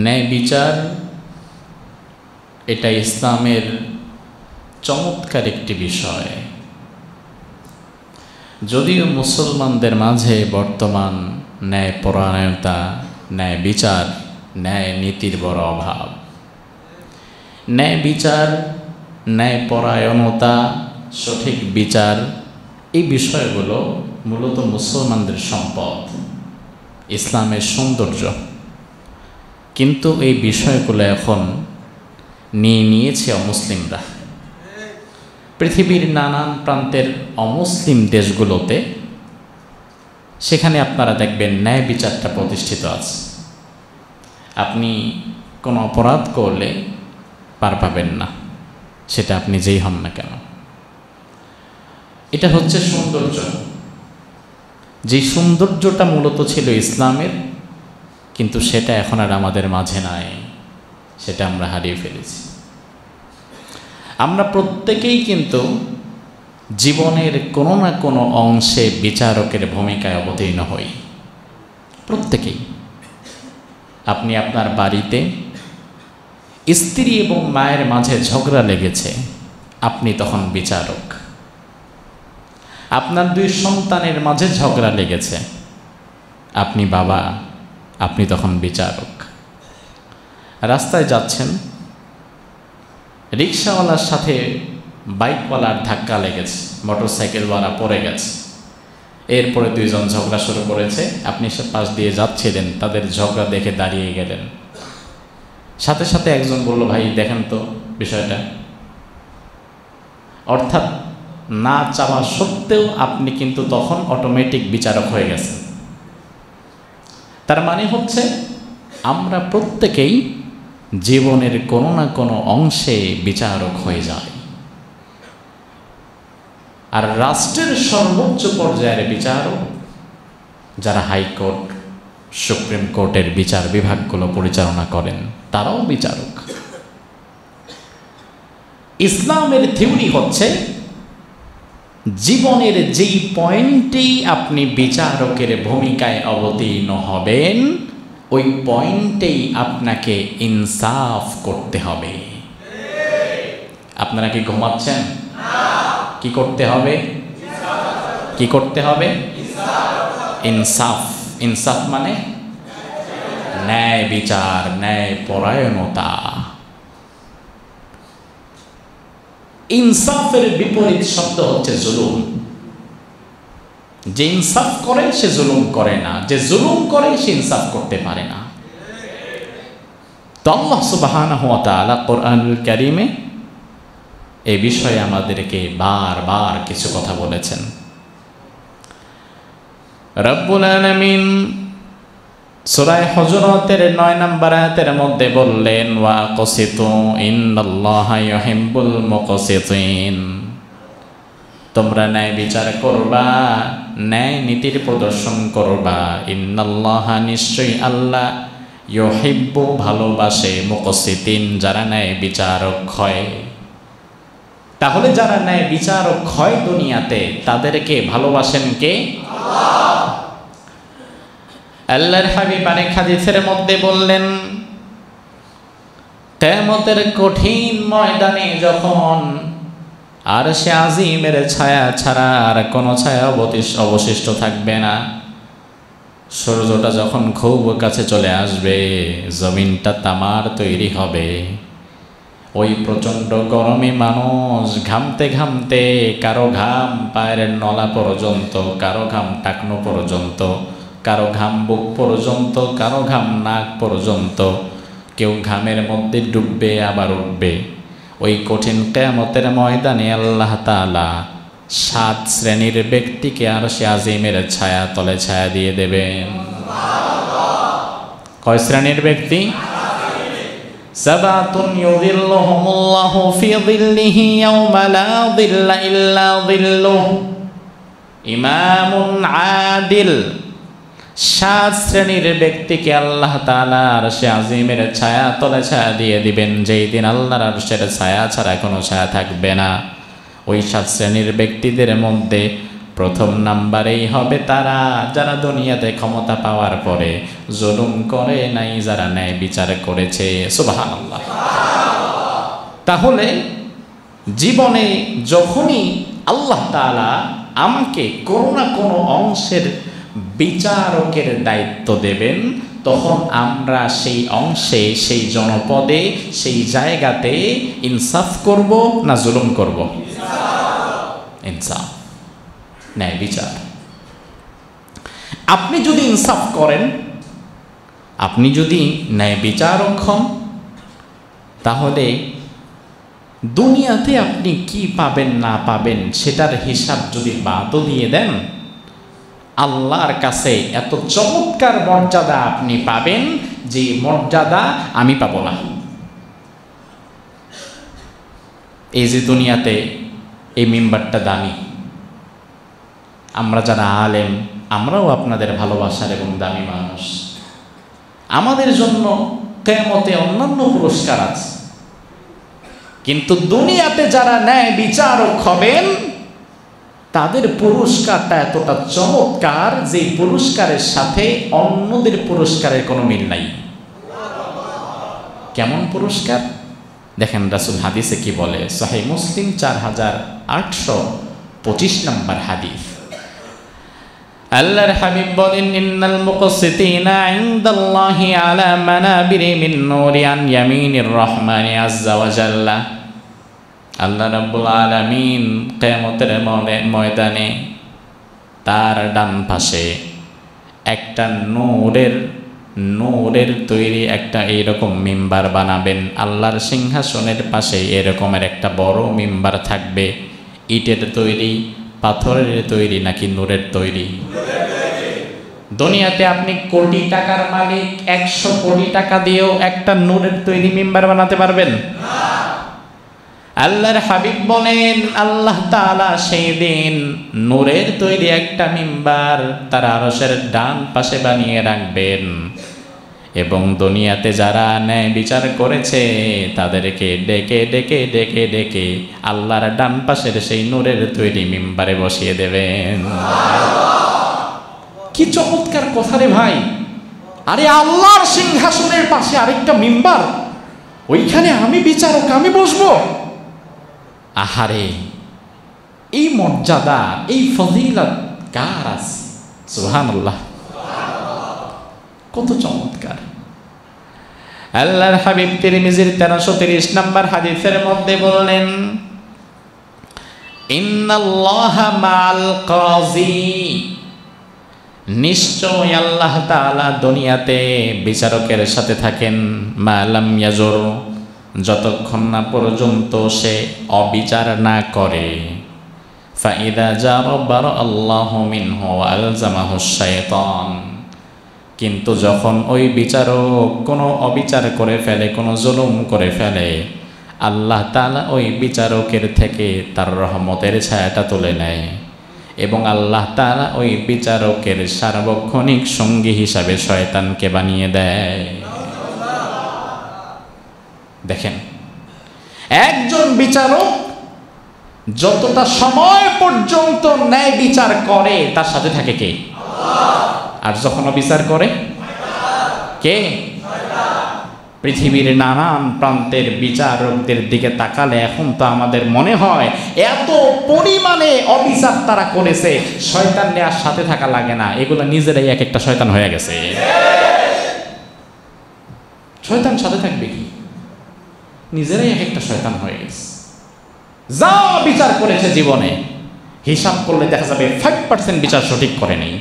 ন্যায় বিচার এটা ইসলামের চমৎকার একটি বিষয়। যদিও মুসলমানদের মাঝে বর্তমান ন্যায় পরায়ণতা, ন্যায় বিচার, ন্যায় নীতির বড় অভাব। ন্যায় বিচার, ন্যায় পরায়ণতা, সঠিক বিচার, এই বিষয়গুলো মূলত মুসলমানদের সম্পদ, ইসলামের সৌন্দর্য। কিন্তু এই বিষয়গুলো এখন নিয়েছে অমুসলিমরা। পৃথিবীর নানান প্রান্তের অমুসলিম দেশগুলোতে সেখানে আপনারা দেখবেন ন্যায় বিচারটা প্রতিষ্ঠিত আছে। আপনি কোনো অপরাধ করলে পার পাবেন না, সেটা আপনি যেই হন না কেন। এটা হচ্ছে সৌন্দর্য। যে সৌন্দর্যটা মূলত ছিল ইসলামের, কিন্তু সেটা এখন আর আমাদের মাঝে নাই, সেটা আমরা হারিয়ে ফেলেছি। আমরা প্রত্যেকেই কিন্তু জীবনের কোনো না কোনো অংশে বিচারকের ভূমিকায় অবতীর্ণ হই, প্রত্যেকেই। আপনি আপনার বাড়িতে স্ত্রী এবং মায়ের মাঝে ঝগড়া লেগেছে, আপনি তখন বিচারক। আপনার দুই সন্তানের মাঝে ঝগড়া লেগেছে, আপনি বাবা, আপনি তখন বিচারক। রাস্তায় যাচ্ছেন, রিক্সাওয়ালার সাথে বাইকওয়ালার ধাক্কা লেগেছে, মোটরসাইকেলওয়ালা পড়ে গেছে, এরপরে দুইজন ঝগড়া শুরু করেছে। আপনি সে পাশ দিয়ে যাচ্ছিলেন, তাদের ঝগড়া দেখে দাঁড়িয়ে গেলেন। সাথে সাথে একজন বলল, ভাই দেখেন তো বিষয়টা। অর্থাৎ না চাওয়া সত্ত্বেও আপনি কিন্তু তখন অটোমেটিক বিচারক হয়ে গেছেন। তার মানে হচ্ছে আমরা প্রত্যেকেই জীবনের কোনো না কোনো অংশে বিচারক হয়ে যায়। আর রাষ্ট্রের সর্বোচ্চ পর্যায়ের বিচারক যারা হাইকোর্ট, সুপ্রিম কোর্টের বিচার বিভাগগুলো পরিচালনা করেন, তারাও বিচারক। ইসলামের থিওরি হচ্ছে জীবনের যেই পয়েন্টেই আপনি বিচারকের ভূমিকায় অবতীর্ণ হবেন, ওই পয়েন্টেই আপনাকে ইনসাফ করতে হবে। আপনারা কি ঘুমাচ্ছেন? কি করতে হবে? কি করতে হবে? ইনসাফ। ইনসাফ মানে ন্যায় বিচার, ন্যায় পরায়ণতা। ইনসাফের বিপরীত শব্দ হচ্ছে জুলুম। যে ইনসাফ করে সে জুলুম করে না, যে জুলুম করে সে ইনসাফ করতে পারে না। তো আল্লাহ সুবহানাহু ওয়া তাআলা কোরআনুল কারীমে এই বিষয়ে আমাদেরকে বারবার কিছু কথা বলেছেন। রব্বুল আলামিন সূরা হুজুরাতের 9 নম্বর আয়াতের মধ্যে বললেন, ওয়া কসিতু ইন্নাল্লাহা ইউহিব্বুল মুকসিতিন। তোমরা ন্যায় বিচার করবা, ন্যায় নীতির প্রদর্শন করবা। ইন্নাল্লাহা, নিশ্চয়ই আল্লাহ, ইউহিব্বু, ভালোবাসে, মুকসিতিন, যারা ন্যায় বিচারক হয়। তাহলে যারা ন্যায় বিচারক হয় দুনিয়াতে, তাদেরকে ভালোবাসেন কে? আল্লাহ। আল্লাহর হাবিব আরেক হাদিসের মধ্যে বললেন, কিয়ামতের কঠিন ময়দানে যখন আরশে আজিমের ছায়া ছাড়া আর কোনো ছায়া অবশিষ্ট থাকবে না, সূর্যটা যখন খুব কাছে চলে আসবে, জমিনটা তামার তৈরি হবে, ওই প্রচণ্ড গরমে মানুষ ঘামতে ঘামতে, কারো ঘাম পায়ের নলা পর্যন্ত, কারো ঘাম টাকনো পর্যন্ত, কারো ঘাম বুক পর্যন্ত, কারো ঘাম নাক পর্যন্ত, কেউ ঘামের মধ্যে ডুববে আবার উঠবে। ওই কঠিন কিয়ামতের ময়দানে আল্লাহ তাআলা 7 শ্রেণীর ব্যক্তিকে আরশে আজিমের ছায়া তলে ছায়া দিয়ে দেবেন। কয় শ্রেণীর ব্যক্তি? সাবাতুন ইউযিল্লুহুমুল্লাহু ফি যিল্লিহি ইয়াওমা লা যিল্লা ইল্লা যিল্লুহু, ইমামুন আদিল। 7 শ্রেণীর ব্যক্তিকে আল্লাহ তাআলা আরশে আজিমের ছায়া তলে ছায়া দিয়ে দিবেন, যেই দিন আল্লাহর আরশের ছায়া ছাড়া কোনো ছায়া থাকবে না। ওই 7 শ্রেণীর ব্যক্তিদের মধ্যে প্রথম নাম্বারেই হবে তারা যারা দুনিয়াতে ক্ষমতা পাওয়ার পরে জুলুম করে নাই, যারা ন্যায় বিচার করেছে। সুবহানাল্লাহ। তাহলে জীবনে যখনই আল্লাহ তাআলা আমাকে কোনো না কোনো অংশের বিচারকের দায়িত্ব দেবেন, তখন আমরা সেই অংশে, সেই জনপদে, সেই জায়গাতে ইনসাফ করব না জুলুম করব? ইনসাফ, ন্যায় বিচার। আপনি যদি ইনসাফ করেন, আপনি যদি ন্যায় বিচারক হন, তাহলে দুনিয়াতে আপনি কি পাবেন না পাবেন সেটার হিসাব যদি বাদও দিয়ে দেন, আল্লাহর কাছে এত চমৎকার মর্যাদা আপনি পাবেন যে মর্যাদা আমি পাবো না। এই যে দুনিয়াতে এই মিম্বারটা দামি, আমরা যারা আলেম আমরাও আপনাদের ভালোবাসার এবং দামি মানুষ। আমাদের জন্য কিয়ামতে অন্যান্য পুরস্কার আছে, কিন্তু দুনিয়াতে যারা ন্যায় বিচারক হবেন তাদের পুরস্কারটা এতটা চমৎকার যে পুরস্কারের সাথে অন্যদের পুরস্কারের কোনো মিল নাই। কেমন পুরস্কার দেখেন, রাসূল হাদিসে কি বলে, সহিহ মুসলিম 4825 নম্বর হাদিস। আল্লাহর হাবিব বলেন, ইন্নাল মুকসিতিনা ইনদাল্লাহি আলা মানাবিরি মিন নূরি আন ইয়ামিনির রহমানি আযজা ওয়া জাল্লা। আল্লাহ রাব্বুল আলামিন কিয়ামতের ময়দানে তার ডান পাশে একটা নূরের তৈরি একটা এইরকম মিম্বার বানাবেন। আল্লাহর সিংহাসনের পাশে এরকমের একটা বড় মিম্বার থাকবে। ইটের তৈরি, পাথরের তৈরি নাকি নূরের তৈরি? দুনিয়াতে আপনি কোটি টাকার মালিক, 100 কোটি টাকা দিয়েও একটা নূরের তৈরি মিম্বার বানাতে পারবেন না। আল্লাহর হাবিব বলেন, আল্লাহ তাআলা সেই দিন নূরের তৈরি একটা মিম্বার তার আরশের ডান পাশে বানিয়ে রাখবেন, এবং দুনিয়াতে যারা ন্যায় বিচার করেছে তাদেরকে ডেকে ডেকে ডেকে ডেকে আল্লাহর ডান পাশের সেই নূরের তৈরি মিম্বারে বসিয়ে দেবেন। কি চমৎকার কথা রে ভাই! আরে আল্লাহর সিংহাসনের পাশে আরেকটা মিম্বার, ওইখানে আমি বিচারক, আমি বসবো। আহারে, এই মর্যাদা, এই ফজিলত কার আছে? সুবহানাল্লাহ, কত চমৎকার! আল্লাহর হাবিব তিরমিজির 1330 নম্বর হাদিসের মধ্যে বললেন, ইন্নাল্লাহা মাআল কাযী, নিশ্চয় আল্লাহ তাআলা দুনিয়াতে বিচারকের সাথে থাকেন, মা লাম ইয়াজুর, যতক্ষণ না পর্যন্ত সে অবিচার না করে। ফাইদা জারাবার আল্লাহু মিনহু ওয়া আলজামাহু শাইতান, কিন্তু যখন ওই বিচারক কোনো অবিচার করে ফেলে, কোনো জুলুম করে ফেলে, আল্লাহ তাআলা ওই বিচারকের থেকে তার রহমতের ছায়াটা তুলে নেয় এবং আল্লাহ তাআলা ওই বিচারকের সার্বক্ষণিক সঙ্গী হিসাবে শয়তানকে বানিয়ে দেয়। দেখেন, একজন বিচারক যতটা সময় পর্যন্ত ন্যায় বিচার করে তার সাথে থাকে কে? আর যখন বিচার করে কে? পৃথিবীর নানান প্রান্তের বিচারকদের দিকে তাকালে এখন তো আমাদের মনে হয় এত পরিমাণে অবিচার তারা করেছে, শয়তান আর সাথে থাকা লাগে না, এগুলো নিজেরাই এক একটা শয়তান হয়ে গেছে। শয়তান সাথে থাকবে কি? নিজেরাই এক একটা শয়তান হয়ে গেছে। যা বিচার করেছে জীবনে, হিসাব করলে দেখা যাবে 5% বিচার সঠিক করে নেই,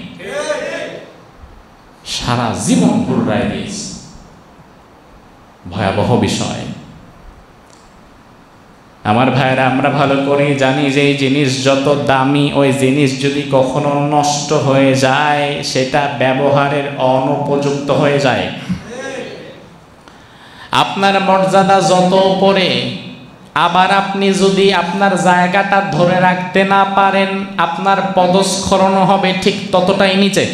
সারা জীবন ভুল রায় দিয়েছে। ভয়াবহ বিষয়। আমার ভাইরা, আমরা ভালো করে জানি যে এই জিনিস যত দামি, ওই জিনিস যদি কখনো নষ্ট হয়ে যায় সেটা ব্যবহারের অনুপযুক্ত হয়ে যায়। আপনার মর্যাদা যত উপরে, আবার আপনি যদি আপনার জায়গাটা ধরে রাখতে না পারেন, আপনার পদস্খলন হবে ঠিক ততটাই নিচে।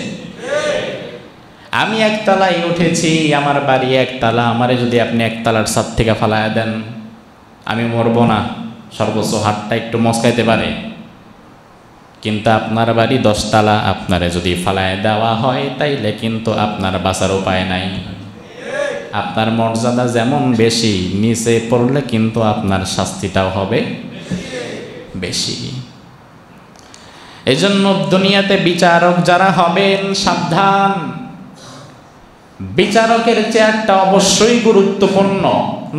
আমি একতলায় উঠেছি, আমার বাড়ি একতলা, আমারে যদি আপনি একতলার ছাদ থেকে ফালায় দেন, আমি মরবো না, সর্বোচ্চ হাতটা একটু মচকাইতে পারে, কিন্তু আপনার বাড়ি 10 তলা, আপনারে যদি ফালায় দেওয়া হয় তাইলে কিন্তু আপনার বাঁচার উপায় নাই। আপনার মর্যাদা যেমন বেশি, নিচে পড়লে কিন্তু আপনার শাস্তিটাও হবে বেশি। এজন্য দুনিয়াতে বিচারক যারা হবেন সাবধান। বিচারকের চেয়ারটা অবশ্যই গুরুত্বপূর্ণ,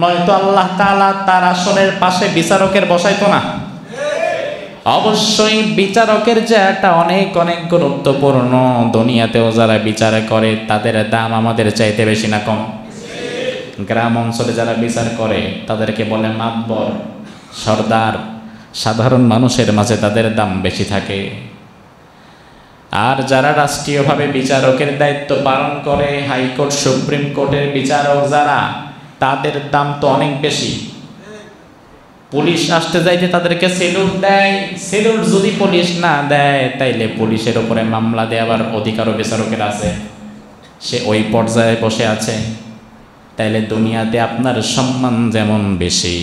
নয়তো আল্লাহ তাআলা তার আসনের পাশে বিচারকের বসাইতো না। অবশ্যই বিচারকের চেয়ারটা অনেক অনেক গুরুত্বপূর্ণ। দুনিয়াতেও যারা বিচার করে তাদের দাম আমাদের চাইতে বেশি না কম? গ্রাম অঞ্চলে যারা বিচার করে তাদেরকে বলে মাতবর, সর্দার। সাধারণ মানুষের মাঝে তাদের দাম বেশি থাকে। আর যারা রাষ্ট্রীয়ভাবে বিচারকের দায়িত্ব পালন করে, হাইকোর্ট সুপ্রিম কোর্টের বিচারক যারা, তাদের দাম তো অনেক বেশি। পুলিশ আসতে যাইতে তাদেরকে সেলুট দেয়। সেলুট যদি পুলিশ না দেয় তাইলে পুলিশের উপরে মামলা দেওয়ার অধিকারও বিচারকের আছে, সে ওই পর্যায়ে বসে আছে। তাইলে দুনিয়াতে আপনার সম্মান যেমন বেশি,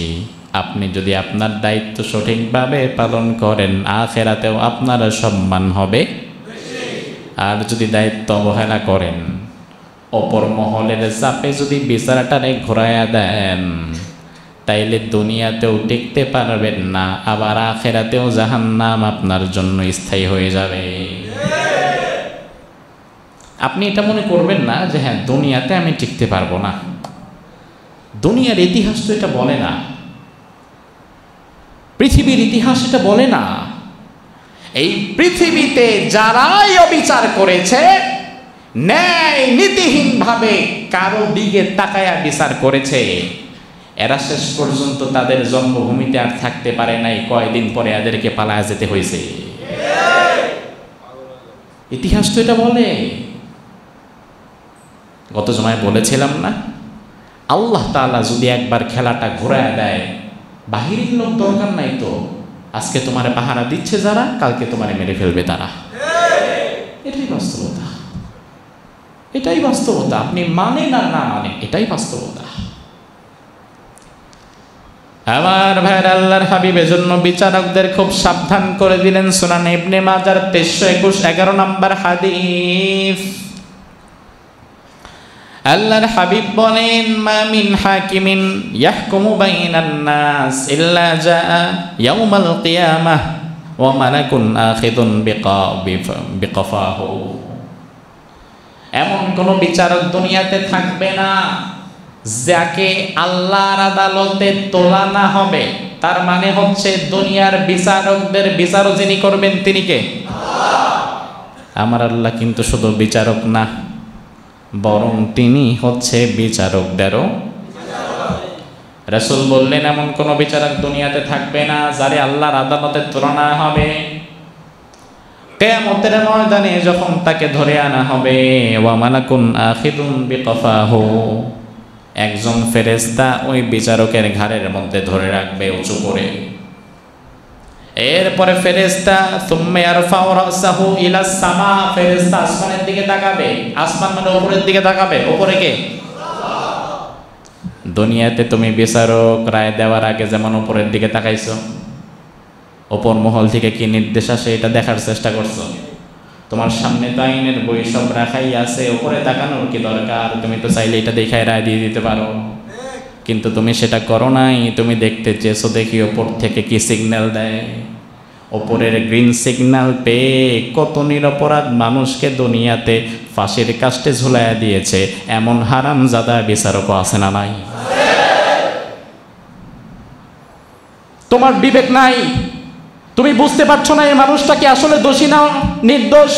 আপনি যদি আপনার দায়িত্ব সঠিকভাবে পালন করেন আখিরাতেও আপনার সম্মান হবে। আর যদি দায়িত্ব অবহেলা করেন, অপর মহলের চাপে যদি বিচারটারে ঘোরাইয়া দেন, তাইলে দুনিয়াতেও টিকতে পারবেন না, আবার আখিরাতেও জাহান্নাম আপনার জন্য স্থায়ী হয়ে যাবে। আপনি এটা মনে করবেন না যে হ্যাঁ দুনিয়াতে আমি টিকতে পারবো না। দুনিয়ার ইতিহাস তো এটা বলে না, পৃথিবীর ইতিহাস এটা বলে না। এই পৃথিবীতে যারাই অবিচার করেছে, ন্যায় নীতিহীনভাবে কারো দিকে তাকায়া বিচার করেছে, এরা শেষ পর্যন্ত তাদের জন্মভূমিতে আর থাকতে পারে নাই, কয়দিন পরে এদেরকে পালায়া যেতে হয়েছে। ইতিহাস তো এটা বলে। গত জমায় বলেছিলাম না, আল্লাহ তাআলা যদি একবার খেলাটা ঘোরায় দেয়, বাহিরের লোক দরকার নাই তো। আজকে তোমারে পাহারা দিচ্ছে যারা, কালকে তোমারে মেরে ফেলবে তারা। এটাই বাস্তবতা, এটাই বাস্তবতা। আপনি মানেন আর না মানেন, এটাই বাস্তবতা। আমার ভাইয়ের, আল্লাহর হাবিব এজন্য বিচারকদের খুব সাবধান করে দিলেন। সুনান ইবনে মাজার 2321 নম্বর হাদিস, আল্লাহর হাবিব বলেন, মা মিন হাকিমিন ইয়াহকুমু বাইনান নাস ইল্লা জাআ ইয়াউমাল কিয়ামাহ ওয়া মালাকুন আখিদুন বিকাফাহু। এমন কোন বিচারক দুনিয়াতে থাকবে না যাকে আল্লাহর আদালতে তোলা না হবে। তার মানে হচ্ছে দুনিয়ার বিচারকদের বিচারও যিনি করবেন তিনি কে? আমার আল্লাহ কিন্তু শুধু বিচারক না, বরং তিনি হচ্ছে বিচারকদেরও। রাসূল বললেন, এমন কোন বিচারক দুনিয়াতে থাকবে না যারে আল্লাহর আদালতে তুলনা হবে। কিয়ামতের ময়দানে যখন তাকে ধরে আনা হবে, ওয়া মালাকুন আখিদুন বিকাফাহু, একজন ফেরেশতা ওই বিচারকের ঘাড়ের মধ্যে ধরে রাখবে উঁচু করে। এরপরে ফেরেশতা সুম্মা ইয়ারফাউ রাসাহু ইলাস সামা, ফেরেশতা আসমানের দিকে তাকাবে। আসমান মানে উপরের দিকে তাকাবে। উপরে কে? দুনিয়াতে তুমি বিচারক রায় দেওয়ার আগে যেমন উপরের দিকে তাকাইছো, উপর মহল থেকে কি নির্দেশ আসে এটা দেখার চেষ্টা করছো। তোমার সামনে তো আইনের বই সব রাখাই আছে, উপরে তাকানোর কি দরকার? তুমি তো চাইলে এটা দেখায় রায় দিয়ে দিতে পারো, কিন্তু তুমি সেটা করো নাই। তুমি দেখতে চেয়েছো দেখি ওপর থেকে কি সিগন্যাল দেয়। ওপরের গ্রিন সিগন্যাল পেয়ে কত নিরপরাধ মানুষকে দুনিয়াতে ফাঁসির কাস্টে ঝুলাইয়া দিয়েছে, এমন হারামজাদা বিচারকও আছে না নাই? তোমার বিবেক নাই, তুমি বুঝতে পারছো না এই মানুষটা কি আসলে দোষী না নির্দোষ।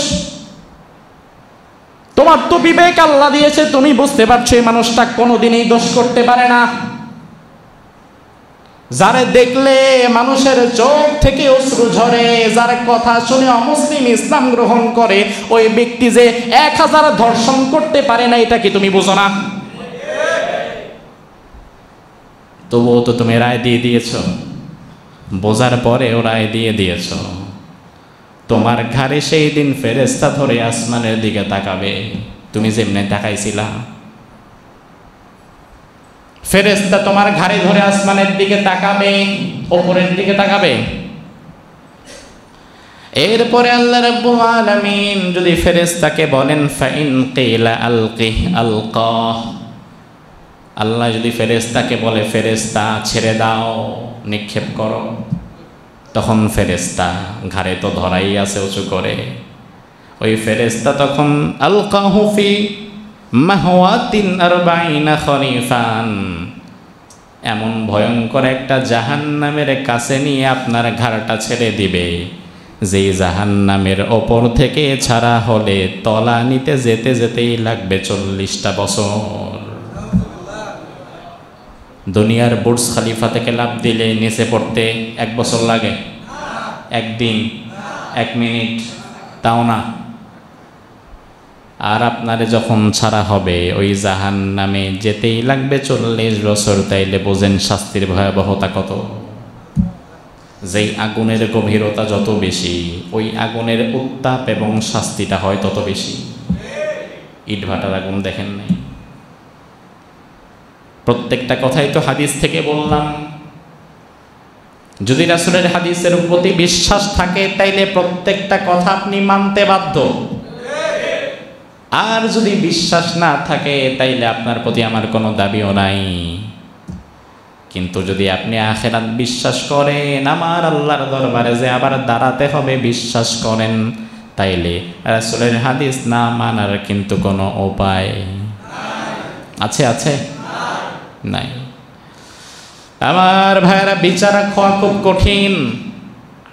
তোমার তো বিবেক আল্লাহ দিয়েছে, তুমি বুঝতে পারছো এই মানুষটা কোনোদিনই দোষ করতে পারে না। যারে দেখলে মানুষের চোখ থেকে অশ্রু ঝরে, যার কথা শুনে অমুসলিম ইসলাম গ্রহণ করে, ওই ব্যক্তি যে 1000 ধর্ষণ করতে পারে না, এটা কি তুমি বুঝো না? তবুও তো তুমি রায় দিয়ে দিয়েছ, বোঝার পরেও রায় দিয়ে দিয়েছ। তোমার ঘাড়ে সেই দিন ফেরেশতা ধরে আসমানের দিকে তাকাবে, তুমি যেমনে তাকাইছিলা। ফেরেশতা তোমার ঘাড়ে ধরে আসমানের দিকে তাকাবে, ওপরের দিকে তাকাবে। এরপরে আল্লাহ রাব্বুল আলামিন যদি ফেরেশতাকে বলেন ফাইন কিলা আলকিহ আলকাহ, আল্লাহ যদি ফেরেশতাকে বলে ফেরেশতা ছেড়ে দাও, নিক্ষেপ করো, তখন ফেরেশতা ঘাড়ে তো ধরাই আছে উঁচু করে, ওই ফেরেশতা তখন আলকাহু ফি মাহওয়াতিন আরবাইনা খরিফান, এমন ভয়ঙ্কর একটা জাহান্নামের কাছে নিয়ে আপনার ঘাড়টা ছেড়ে দিবে, যেই জাহান্নামের ওপর থেকে ছাড়া হলে তলা নিতে যেতে যেতেই লাগবে 40টা বছর। দুনিয়ার বুর্জ খলিফা থেকে লাফ দিলে নিচে পড়তে 1 বছর লাগে, 1 দিন, 1 মিনিট, তাও না। আর আপনারে যখন ছাড়া হবে ওই জাহান্নামে যেতেই লাগবে 40 বছর, তাইলে বোঝেন শাস্তির ভয়াবহতা কত। যেই আগুনের গভীরতা যত বেশি, ওই আগুনের উত্তাপ এবং শাস্তিটা হয় তত বেশি। ইটভাটার আগুন দেখেন নাই? প্রত্যেকটা কথাই তো হাদিস থেকে বললাম। যদি রাসূলের হাদিসের প্রতি বিশ্বাস থাকে তাইলে প্রত্যেকটা কথা আপনি মানতে বাধ্য, আর যদি বিশ্বাস না থাকে তাইলে আপনার প্রতি আমার কোনো দাবিও নাই। কিন্তু যদি আপনি আখিরাত বিশ্বাস করেন, আমার আল্লাহর দরবারে যে আবার দাঁড়াতে হবে বিশ্বাস করেন, তাইলে রাসূলের হাদিস না মানার কিন্তু কোনো উপায় আছে? আছে? নাই। আমার ভাইয়েরা, বিচারক হওয়া খুব কঠিন,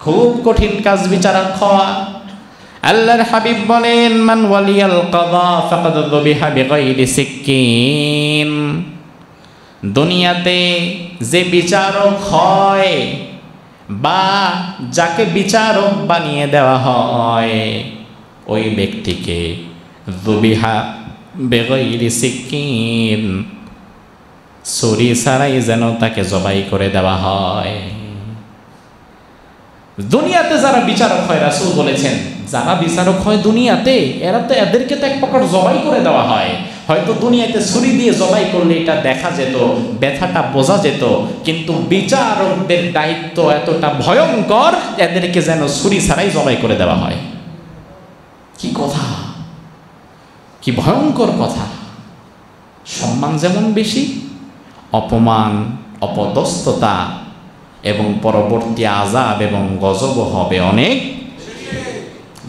খুব কঠিন কাজ বিচারক হওয়া। আল্লাহর হাবিব বলেন মান ওয়ালিয়াল কাযা ফাকাদ যুবিহা বিগাইরি সিক্কিন, দুনিয়াতে যে বিচারক হয় বা যাকে বিচারক বানিয়ে দেওয়া হয় ওই ব্যক্তিকে যুবিহা বিগাইরি সিক্কিন, ছুরি ছাড়াই যেন তাকে জবাই করে দেওয়া হয়। দুনিয়াতে যারা বিচারক হয়, রাসূল বলেছেন যারা বিচারক হয় দুনিয়াতে, এদেরকে তো এক প্রকার জবাই করে দেওয়া হয়। হয়তো দুনিয়াতে ছুরি দিয়ে জবাই করলে এটা দেখা যেত, ব্যথাটা বোঝা যেত, কিন্তু বিচারকদের দায়িত্ব এতটা ভয়ঙ্কর, এদেরকে যেন ছুরি ছাড়াই জবাই করে দেওয়া হয়। কি কথা, কি ভয়ঙ্কর কথা! সম্মান যেমন বেশি, অপমান, অপদস্থতা এবং পরবর্তী আযাব এবং গজব হবে অনেক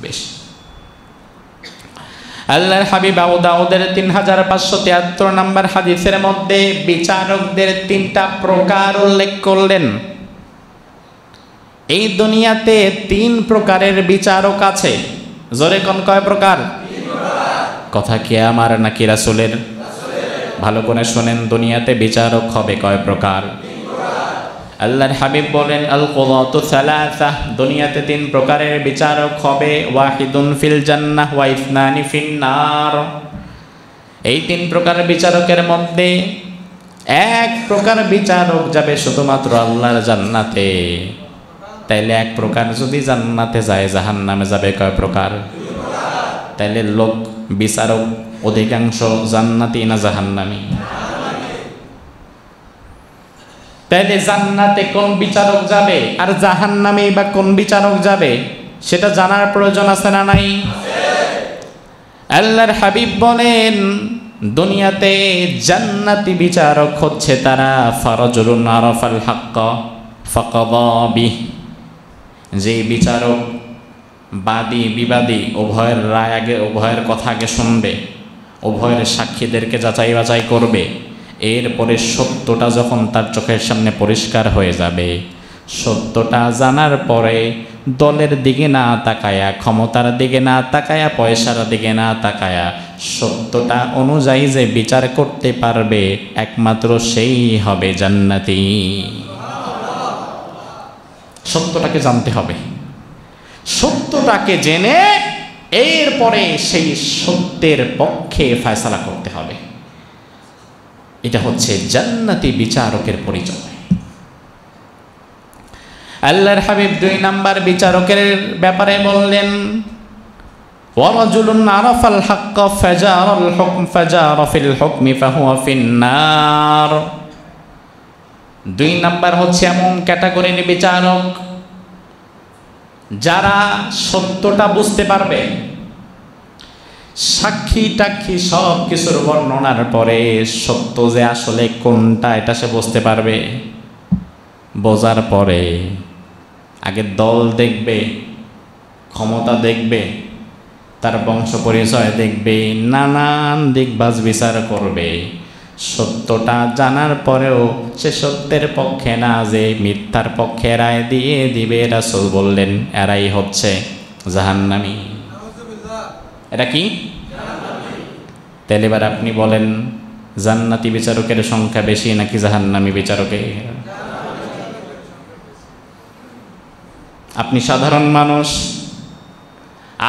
বেশি। আল্লাহর হাবিব আবু দাউদের 3573 নম্বর হাদিসের মধ্যে বিচারকদের 3টা প্রকার উল্লেখ করলেন। এই দুনিয়াতে 3 প্রকারের বিচারক আছে। জোরে কোন কয় প্রকার? কথা কি আমার নাকি রাসূলের? ভালো করে শোনেন, দুনিয়াতে বিচারক হবে কয় প্রকার? আল্লাহর হাবিব বলেন আল কুযাতু সালাসা, দুনিয়াতে 3 প্রকারের বিচারক হবে। ওয়াহিদুন ফিল জান্নাহ ওয়া ইসনানি ফিন নার, এই 3 প্রকার বিচারকের মধ্যে 1 প্রকার বিচারক যাবে শুধুমাত্র আল্লাহর জান্নাতে। তাইলে 1 প্রকার যদি জান্নাতে যায়, জাহান্নামে যাবে কয় প্রকার? তাইলে লোক বিচারক অধিকাংশ জান্নাতি না জাহান্নামী? তাইলে জান্নাতে কোন বিচারক যাবে আর জাহান্নামে বা কোন বিচারক যাবে সেটা জানার প্রয়োজন আছে না নাই? আল্লাহর হাবিব বলেন দুনিয়াতে জান্নাতি বিচারক হচ্ছে তারা ফারাজুলুন আরাফাল হাক্ক ফাকাদা বিহি, যে বিচারক বাদী বিবাদী উভয়ের রায় আগে, উভয়ের কথা আগে শুনবে, উভয়ের সাক্ষীদেরকে যাচাই বাছাই করবে, এরপরে সত্যটা যখন তার চোখের সামনে পরিষ্কার হয়ে যাবে, সত্যটা জানার পরে দলের দিকে না তাকায়া, ক্ষমতার দিকে না তাকায়া, পয়সার দিকে না তাকায়া, সত্যটা অনুযায়ী যে বিচার করতে পারবে একমাত্র সেই হবে জান্নাতি। সত্যটাকে জানতে হবে, সত্যটাকে জেনে এরপরে সেই সত্যের পক্ষে ফয়সালা করতে হবে। এটা হচ্ছে জান্নাতি বিচারকের পরিচয়। আল্লাহর হাবিব 2 নাম্বার বিচারকের ব্যাপারে বললেন ওয়ারাজুলুন আরাফাল হাক্ক ফাজারাল হুকম ফাজারা ফিল হুকমি ফাহুয়া ফিন নার। 2 নাম্বার হচ্ছে এমন ক্যাটাগরির বিচারক যারা সত্যটা বুঝতে পারবে, সাক্ষী টাক্ষী সব কিছুর বর্ণনার পরে সত্য যে আসলে কোনটা এটা সে বুঝতে পারবে। বোঝার পরে আগে দল দেখবে, ক্ষমতা দেখবে, তার বংশ পরিচয় দেখবে, নানান দিক বাজ বিচার করবে। সত্যটা জানার পরেও সে সত্যের পক্ষে না যে মিথ্যার পক্ষে রায় দিয়ে দিবে, রাসূল বললেন এরাই হচ্ছে জাহান্নামী। এটা কি? তাহলে এবার আপনি বলেন, জান্নাতি বিচারকের সংখ্যা বেশি নাকি জাহান্নামী বিচারকের? আপনি সাধারণ মানুষ,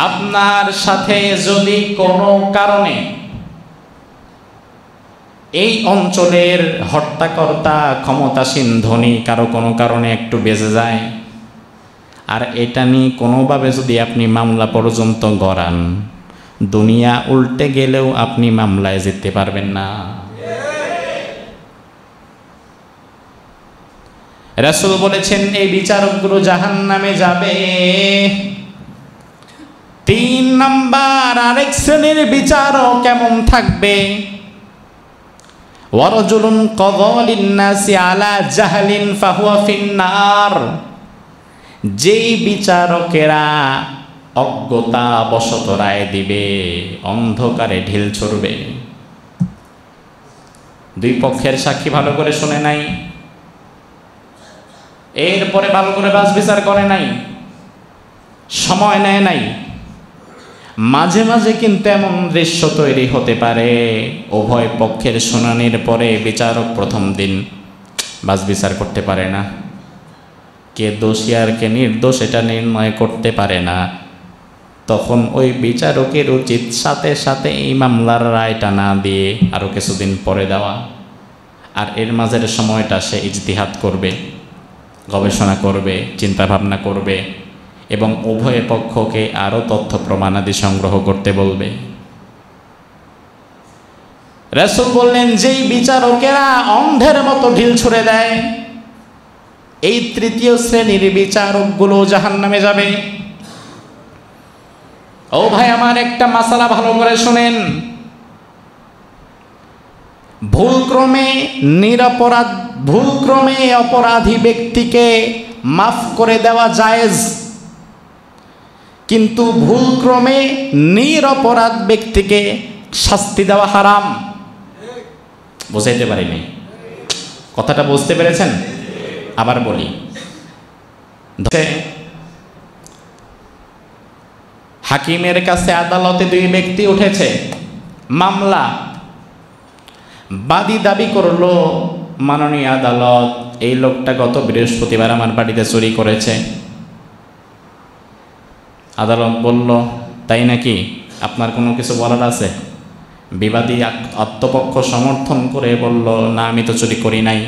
আপনার সাথে যদি কোনো কারণে এই অঞ্চলের হর্তাকর্তা ক্ষমতাসীন ধনী কারো কোনো কারণে একটু বেঁচে যায়, আর এটা নিয়ে কোনোভাবে যদি আপনি মামলা পর্যন্ত গড়ান, দুনিয়া উল্টে গেলেও আপনি মামলায় যেতে পারবেন না। রাসূল বলেছেন এই বিচারকগুলো জাহান্নামে যাবে। 3 নাম্বার আরেক শ্রেণীর বিচারক কেমন থাকবে? ওয়ারাজুলুন কাযা লিন-নাসি আলা জাহলিন ফাহুয়া ফিন-নার। যেই বিচারকেরা অজ্ঞতা বশত রায় দিবে, অন্ধকারে ঢিল ছুড়বে। দুই পক্ষের সাক্ষী ভালো করে শুনে নাই, এরপরে ভালো করে বাছ বিচার করে নাই, সময় নেয় নাই। মাঝে মাঝে কিন্তু এমন দৃশ্য তৈরি হতে পারে, উভয় পক্ষের শুনানির পরে বিচারক প্রথম দিন বাছ বিচার করতে পারে না, কে দোষী আর কে নির্দোষ এটা নির্ণয় করতে পারে না। তখন ওই বিচারকের উচিত সাথে সাথে এই মামলার রায়টা না দিয়ে আরও কিছুদিন পরে দেওয়া, আর এর মাঝের সময়টা সে ইজতিহাদ করবে, গবেষণা করবে, চিন্তা ভাবনা করবে এবং উভয় পক্ষকে আরও তথ্য প্রমাণাদি সংগ্রহ করতে বলবে। রাসূল বললেন যেই বিচারকেরা অন্ধের মতো ঢিল ছুড়ে দেয়, এই তৃতীয় শ্রেণীর বিচারকগুলো জাহান্নামে যাবে। ও ভাই আমার, একটা মাসালা ভালো করে শুনেন। ভুলক্রমে অপরাধী ব্যক্তিকে মাফ করে দেওয়া জায়েজ, কিন্তু ভুলক্রমে নিরপরাধ ব্যক্তিকে শাস্তি দেওয়া হারাম। বুঝাইতে পারিনি? কথাটা বুঝতে পেরেছেন? আবার বলি, হাকিমের কাছে আদালতে দুই ব্যক্তি উঠেছে, মামলা। বাদী দাবি করলো, মাননীয় আদালত, এই লোকটা গত বৃহস্পতিবার আমার বাড়িতে চুরি করেছে। আদালত বলল তাই নাকি, আপনার কোনো কিছু বলার আছে? বিবাদী আত্মপক্ষ সমর্থন করে বলল না, আমি তো চুরি করি নাই।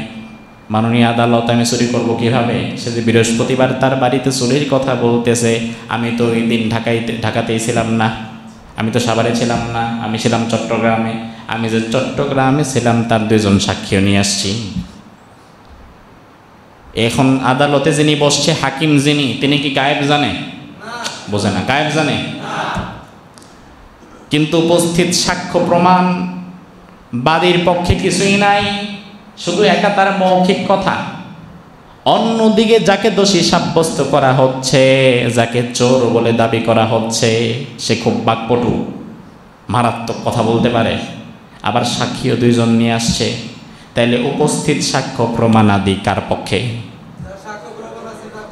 মাননীয় আদালত, আমি চুরি করবো কিভাবে? সে যে বৃহস্পতিবার তার বাড়িতে চুরির কথা বলতেছে, আমি তো ওই দিন ঢাকাতেই ছিলাম না, আমি তো সাভারে ছিলাম না, আমি ছিলাম চট্টগ্রামে। আমি যে চট্টগ্রামে ছিলাম তার 2 জন সাক্ষীও নিয়ে আসছি। এখন আদালতে যিনি বসছে, হাকিম যিনি, তিনি কি গায়েব জানে? বোঝে না, গায়েব জানে। কিন্তু উপস্থিত সাক্ষ্য প্রমাণ বাদীর পক্ষে কিছুই নাই, শুধু একা তার মৌখিক কথা। অন্যদিকে যাকে দোষী সাব্যস্ত করা হচ্ছে, যাকে চোর বলে দাবি করা হচ্ছে, সে খুব বাকপটু, মারাত্মক কথা বলতে পারে, আবার সাক্ষীও 2 জন নিয়ে আসছে। তাইলে উপস্থিত সাক্ষ্য প্রমাণাদি কার পক্ষে?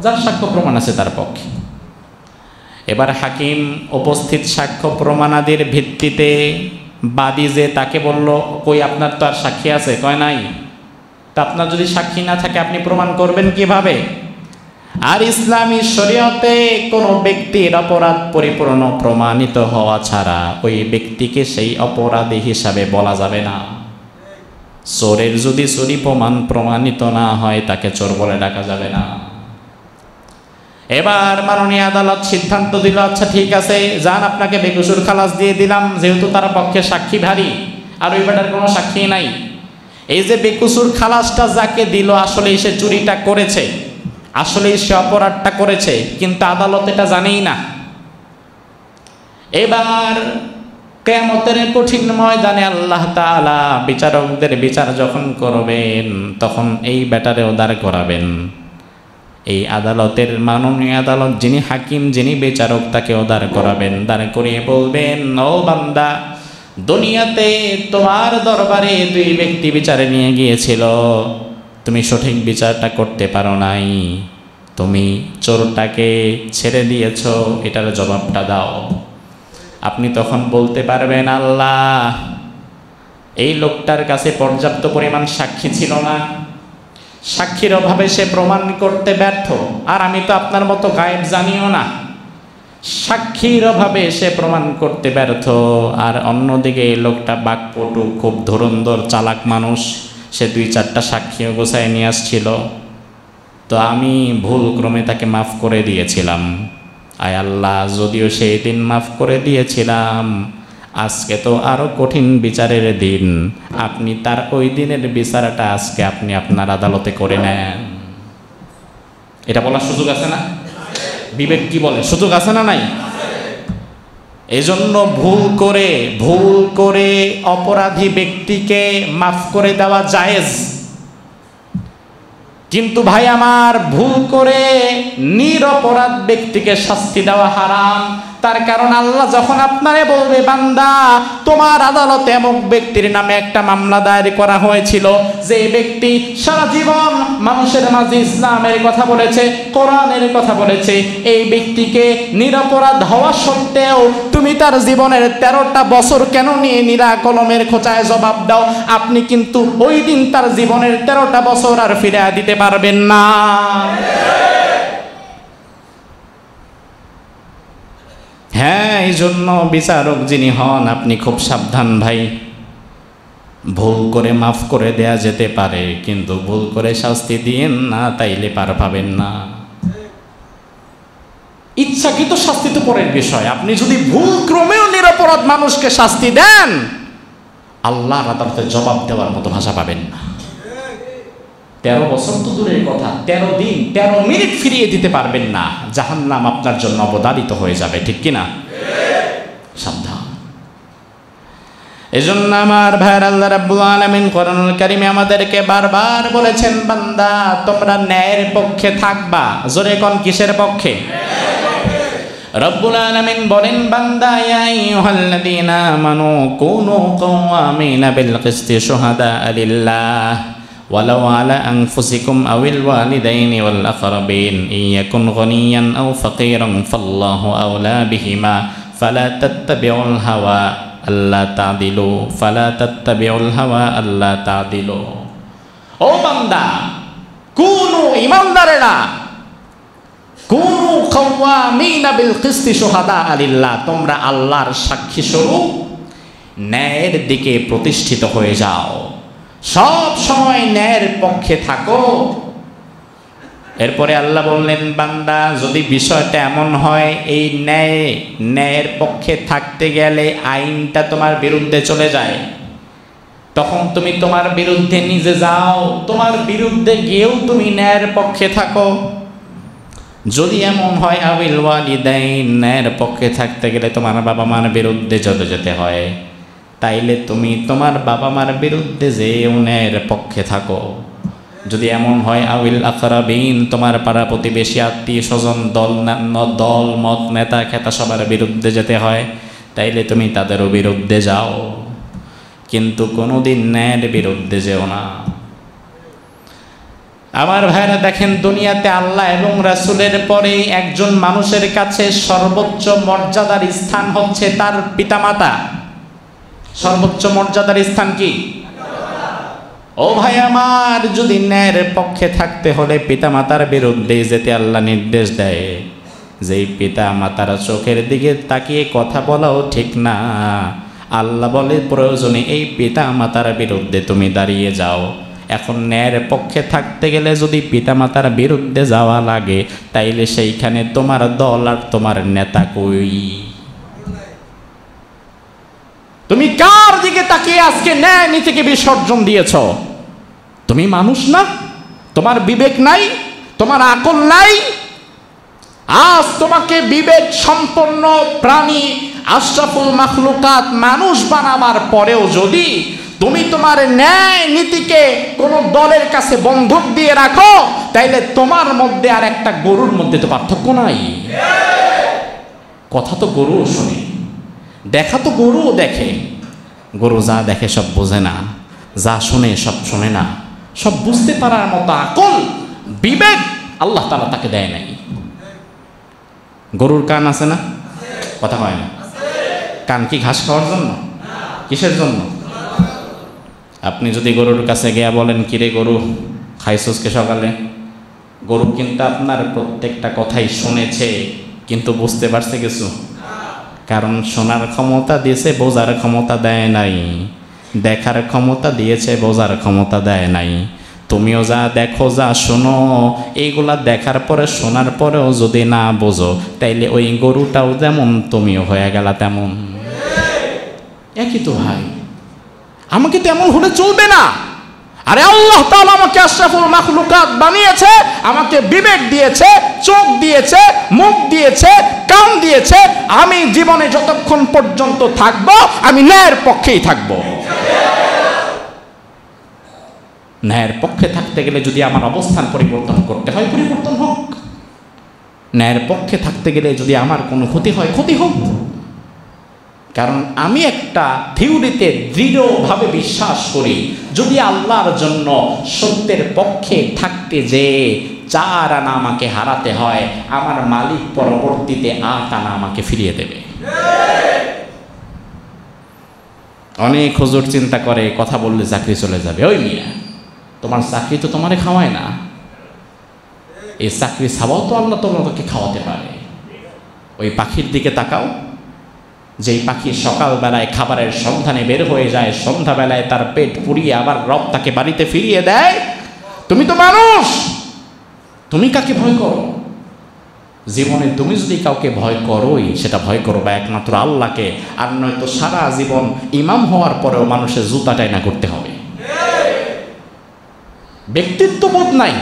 যার সাক্ষ্য প্রমাণ আছে তার পক্ষে। এবার হাকিম উপস্থিত সাক্ষ্য প্রমাণাদির ভিত্তিতে বাদী যে তাকে বলল, কই আপনার তো আর সাক্ষী আছে? কয় নাই। তা আপনার যদি সাক্ষী না থাকে আপনি প্রমাণ করবেন কিভাবে? আর ইসলামী শরীয়তে কোনো ব্যক্তির অপরাধ পরিপূর্ণ প্রমাণিত হওয়া ছাড়া ওই ব্যক্তিকে সেই অপরাধী হিসাবে বলা যাবে না। চোরের যদি চুরি প্রমাণিত না হয় তাকে চোর বলে ডাকা যাবে না। এবার মাননীয় আদালত সিদ্ধান্ত দিল, আচ্ছা ঠিক আছে, যান, আপনাকে বেকসুর খালাস দিয়ে দিলাম, যেহেতু তার পক্ষে সাক্ষী ভারী আর ওই বেটার কোনো সাক্ষী নাই। এই যে বেকসুর খালাসটা যাকে দিল, আসলে সে চুরিটা করেছে, আসলে সে অপরাধটা করেছে, কিন্তু আদালত এটা জানেই না। এবার কিয়ামতের কঠিন ময়দানে আল্লাহ তাআলা বিচারকদের বিচার যখন করবেন, তখন এই ব্যাটারে দাঁড় করাবেন। এই আদালতের মাননীয় আদালত, যিনি হাকিম, যিনি বিচারক, তাকে দাঁড় করাবেন। দাঁড় করিয়ে বলবেন, ও বান্দা, দুনিয়াতে তোমার দরবারে দুই ব্যক্তি বিচারে নিয়ে গিয়েছিল, তুমি সঠিক বিচারটা করতে পারো নাই, তুমি চোরটাকে ছেড়ে দিয়েছ, এটার জবাবটা দাও। আপনি তখন বলতে পারবেন, আল্লাহ, এই লোকটার কাছে পর্যাপ্ত পরিমাণ সাক্ষী ছিল না, সাক্ষীর অভাবে সে প্রমাণ করতে ব্যর্থ, আর আমি তো আপনার মতো গায়েব জানিও না, সাক্ষীর অভাবে সে প্রমাণ করতে ব্যর্থ। আর অন্যদিকে এই লোকটা বাকপটু, খুব ধুরন্ধর, চালাক মানুষ, সে 2-4টা সাক্ষীও গোছায় নিয়ে আসছিল, তো আমি ভুল ক্রমে তাকে মাফ করে দিয়েছিলাম। আয় আল্লাহ, যদিও সেই দিন মাফ করে দিয়েছিলাম, আজকে তো আরো কঠিন বিচারের দিন, আপনি তার ওই দিনের বিচারটা আজকে আপনি আপনার আদালতে করে নেন। এটা বলার সুযোগ আছে না? বিবেক কি বলে? সুযোগ আছে না নাই? এজন্য ভুল করে অপরাধী ব্যক্তিকে মাফ করে দেওয়া জায়েজ, কিন্তু ভাই আমার, ভুল করে নিরপরাধ ব্যক্তিকে শাস্তি দেওয়া হারাম। তার কারণ আল্লাহ যখন আপনারে বলবে, বান্দা, তোমার আদালতে এমন ব্যক্তির নামে একটা মামলা দায়ের করা হয়েছিল, যে ব্যক্তি সারা জীবন মানুষের মাঝে ইসলামের কথা বলেছে, কোরআনের কথা বলেছে, এই ব্যক্তিকে নিরপরাধ হওয়া সত্ত্বেও তুমি তার জীবনের 13টা বছর কেন নিয়ে নিরা কলমের খোঁচায় জবাব দাও, আপনি কিন্তু ওই দিন তার জীবনের 13টা বছর আর ফিরে দিতে পারবেন না। হ্যাঁ, এই জন্য বিচারক যিনি হন, আপনি খুব সাবধান ভাই। ভুল করে মাফ করে দেয়া যেতে পারে, কিন্তু ভুল করে শাস্তি দিয়েন না, তাইলে পার পাবেন না। ইচ্ছাকৃত শাস্তি তো পরের বিষয়, আপনি যদি ভুল ক্রমেও নিরপরাধ মানুষকে শাস্তি দেন, আল্লাহর আদালতে জবাব দেওয়ার মতো ভাষা পাবেন না। 13 বছর তো দূরের কথা, 13 দিন 13 মিনিট ফিরিয়ে দিতে পারবেন না, জাহান্নাম আপনার জন্য অবধারিত হয়ে যাবে, ঠিক কিনা? সাবধান। এজন্য আমার ভাইয়ের, আল্লাহ রাব্বুল আলামিন কোরআনুল কারীমে আমাদেরকে বারবার বলেছেন, বান্দা, তোমরা ন্যায়ের পক্ষে থাকবা। জোরে কোন, কিসের পক্ষে? রব্বুল আলামিন বলেন, বান্দা, ইয়া আইয়ুহাল্লাযীনা আমানু কুনু কাওয়ামিনা বিল কিসতি শুহাদা লিল্লাহ ওয়ালাউ আলা আনফুসিকুম আওয়াল ওয়ালিদাইনি ওয়াল আকরাবিন ইয়াকুন গনিয়ান আও ফাকীরান ফাল্লাহু আওলা বিহিমা ফালা তাত্তাবিউল হাওয়া আল্লা তাদিলু ফালা তাত্তাবিউল হাওয়া আল্লা তাদিলু। ও বান্দা, কুনু ঈমানদারেরা, কুনু কাওয়ামিনা বিল কিসতি শুহাদা লিল্লাহ, তোমরা আল্লাহর সাক্ষী স্বরূপ ন্যায়ের দিকে প্রতিষ্ঠিত হয়ে যাও, সব সময় ন্যায়ের পক্ষে থাকো। এরপরে আল্লাহ বললেন, বান্দা, যদি বিষয়টা এমন হয় এই ন্যায়ের পক্ষে থাকতে গেলে আইনটা তোমার বিরুদ্ধে চলে যায়, তখন তুমি তোমার বিরুদ্ধে নিজে যাও, তোমার বিরুদ্ধে গিয়েও তুমি ন্যায়ের পক্ষে থাকো। যদি এমন হয় আবিল ওয়ালিদাইন, ন্যায়ের পক্ষে থাকতে গেলে তোমার বাবা মার বিরুদ্ধে যেতে হয়, তাইলে তুমি তোমার বাবা মার বিরুদ্ধে যেও ন্যায়ের পক্ষে থাকো। যদি এমন হয় আউল আকরাবিন, তোমার পাড়া প্রতিবেশী, আত্মীয় স্বজন, দল মত, নেতা খেতা সবার বিরুদ্ধে যেতে হয়, তাইলে তুমি তাদেরও বিরুদ্ধে যাও, কিন্তু কোনোদিন ন্যায়ের বিরুদ্ধে যেও না। আমার ভাইরা দেখেন, দুনিয়াতে আল্লাহ এবং রাসূলের পরে একজন মানুষের কাছে সর্বোচ্চ মর্যাদার স্থান হচ্ছে তার পিতামাতা। সর্বোচ্চ মর্যাদার স্থান কি? ও ভাই আমার, যদি ন্যায়ের পক্ষে থাকতে হলে পিতামাতার বিরুদ্ধে যেতে আল্লাহ নির্দেশ দেয়, যেই পিতামাতার চোখের দিকে তাকিয়ে কথা বলাও ঠিক না, আল্লাহ বলে প্রয়োজনে এই পিতামাতার বিরুদ্ধে তুমি দাঁড়িয়ে যাও। এখন ন্যায়ের পক্ষে থাকতে গেলে যদি পিতামাতার বিরুদ্ধে যাওয়া লাগে, তাইলে সেইখানে তোমার দল আর তোমার নেতা কই? তুমি কার দিকে তাকিয়ে আজকে ন্যায় নীতিকে বিসর্জন দিয়েছ? তুমি মানুষ না? তোমার বিবেক নাই? তোমার আকল নাই? আজ তোমাকে বিবেক সম্পন্ন প্রাণী আশরাফুল মাখলুকাত মানুষ বানাবার পরেও যদি তুমি তোমার ন্যায় নীতিকে কোন দলের কাছে বন্ধক দিয়ে রাখো, তাইলে তোমার মধ্যে আর একটা গরুর মধ্যে তো পার্থক্য নাই। কথা তো গরুও শোনে, দেখা তো গরুও দেখে। গরু যা দেখে সব বোঝে না, যা শোনে সব শোনে না, সব বুঝতে পারার মতো আকল বিবেক আল্লাহ তাআলা তাকে দেয় নাই। গরুর কান আছে না? কথা হয় না? কান কি ঘাস খাওয়ার জন্য? কিসের জন্য? আপনি যদি গরুর কাছে গিয়া বলেন, কিরে গরু খাইছস কে সকালে, গরু কিন্তু আপনার প্রত্যেকটা কথাই শুনেছে, কিন্তু বুঝতে পারছে কিছু? কারণ শোনার ক্ষমতা দিয়েছে, বোঝার ক্ষমতা দেয় নাই। দেখার ক্ষমতা দিয়েছে, বোঝার ক্ষমতা দেয় নাই। তুমিও যা দেখো, যা শোনো, এইগুলা দেখার পরে শোনার পরেও যদি না বোঝো, তাইলে ওই গরুটাও যেমন তুমিও হয়ে গেলা তেমন। একই তো ভাই, আমাকে তেমন হলে চলবে না। আরে আল্লাহ তাআলা আমাকে আশরাফুল মাখলুকাত বানিয়েছে, আমাকে বিবেক দিয়েছে, চোখ দিয়েছে, মুখ দিয়েছে, কান দিয়েছে। আমি জীবনে যতক্ষণ পর্যন্ত থাকবো, আমি ন্যায়ের পক্ষেই থাকবো। ন্যায়ের পক্ষে থাকতে গেলে যদি আমার অবস্থান পরিবর্তন করতে হয়, পরিবর্তন হোক। ন্যায়ের পক্ষে থাকতে গেলে যদি আমার কোনো ক্ষতি হয়, ক্ষতি হোক। কারণ আমি একটা থিওরিতে দৃঢ়ভাবে বিশ্বাস করি, যদি আল্লাহর জন্য সত্যের পক্ষে থাকতে যে 4 আনা আমাকে হারাতে হয়, আমার মালিক পরবর্তীতে 8 আনা আমাকে ফিরিয়ে দেবে। অনেক হুজুর চিন্তা করে কথা বললে চাকরি চলে যাবে। ওই মিয়া, তোমার চাকরি তো তোমারে খাওয়ায় না, এই চাকরি ছাড়াও তো আল্লাহ তোমাকে খাওয়াতে পারে। ওই পাখির দিকে তাকাও, যেই পাখি সকালবেলায় খাবারের সন্ধানে বের হয়ে যায়, সন্ধ্যাবেলায় তার পেট পুড়িয়ে আবার রব তাকে বাড়িতে ফিরিয়ে দেয়। তুমি তো মানুষ, তুমি কাকে ভয় করো? জীবনে তুমি যদি কাউকে ভয় করোই, সেটা ভয় করো বা একমাত্র আল্লাহকে, আর নয়তো সারা জীবন ইমাম হওয়ার পরেও মানুষের জুতা টাইনা করতে হবে। ব্যক্তিত্ববোধ নাই,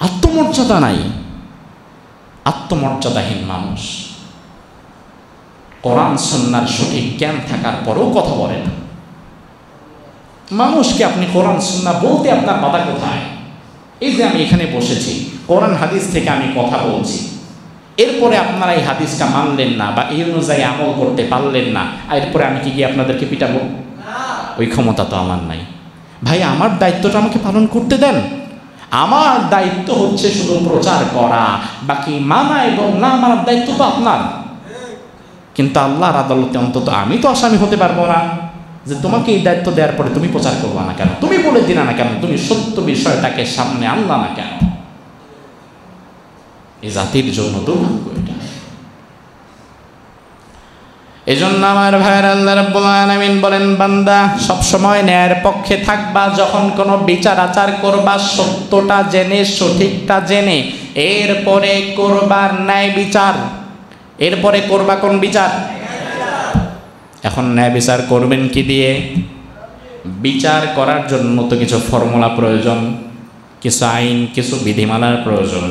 আত্মমর্যাদা নাই, আত্মমর্যাদাহীন মানুষ। কোরআন সুন্নাহর সঠিক জ্ঞান থাকার পরেও কথা বলে না। মানুষকে আপনি কোরআন সুন্নাহ বলতে আপনার বাধা কোথায়? এই যে আমি এখানে বসেছি, কোরআন হাদিস থেকে আমি কথা বলছি, এরপরে আপনারা এই হাদিসটা মানলেন না বা এই অনুযায়ী আমল করতে পারলেন না, এরপরে আমি কি গিয়ে আপনাদেরকে পিটাবো? ওই ক্ষমতা তো আমার নাই। ভাই, আমার দায়িত্বটা আমাকে পালন করতে দেন। আমার দায়িত্ব হচ্ছে শুধু প্রচার করা, বাকি মানা এবং না মানার দায়িত্ব তো আপনার। কিন্তু আল্লাহর আদালতে অন্তত আমি তো আসামি হতে পারবো না যে তোমাকে এই দায়িত্ব দেওয়ার পরে তুমি প্রচার করবা না কেন, তুমি বলে দিলা না কেন, তুমি সত্য বিষয়টাকে সামনে আনলা না কেন। এই জাতির জন্য দুর্ভাগ্য এটা। এজন্য আমার ভাইয়ের, আল্লাহ রাব্বুল আলামিন বলেন, বান্দা সব সময় ন্যায়ের পক্ষে থাকবা। যখন কোনো বিচার আচার করবা, সত্যটা জেনে, সঠিকটা জেনে, এরপরে করবার ন্যায় বিচার। এরপরে করবা কোন বিচার? এখন ন্যায় বিচার করবেন কি দিয়ে? বিচার করার জন্য তো কিছু ফর্মুলা প্রয়োজন, কিছু আইন, কিছু বিধিমালার প্রয়োজন।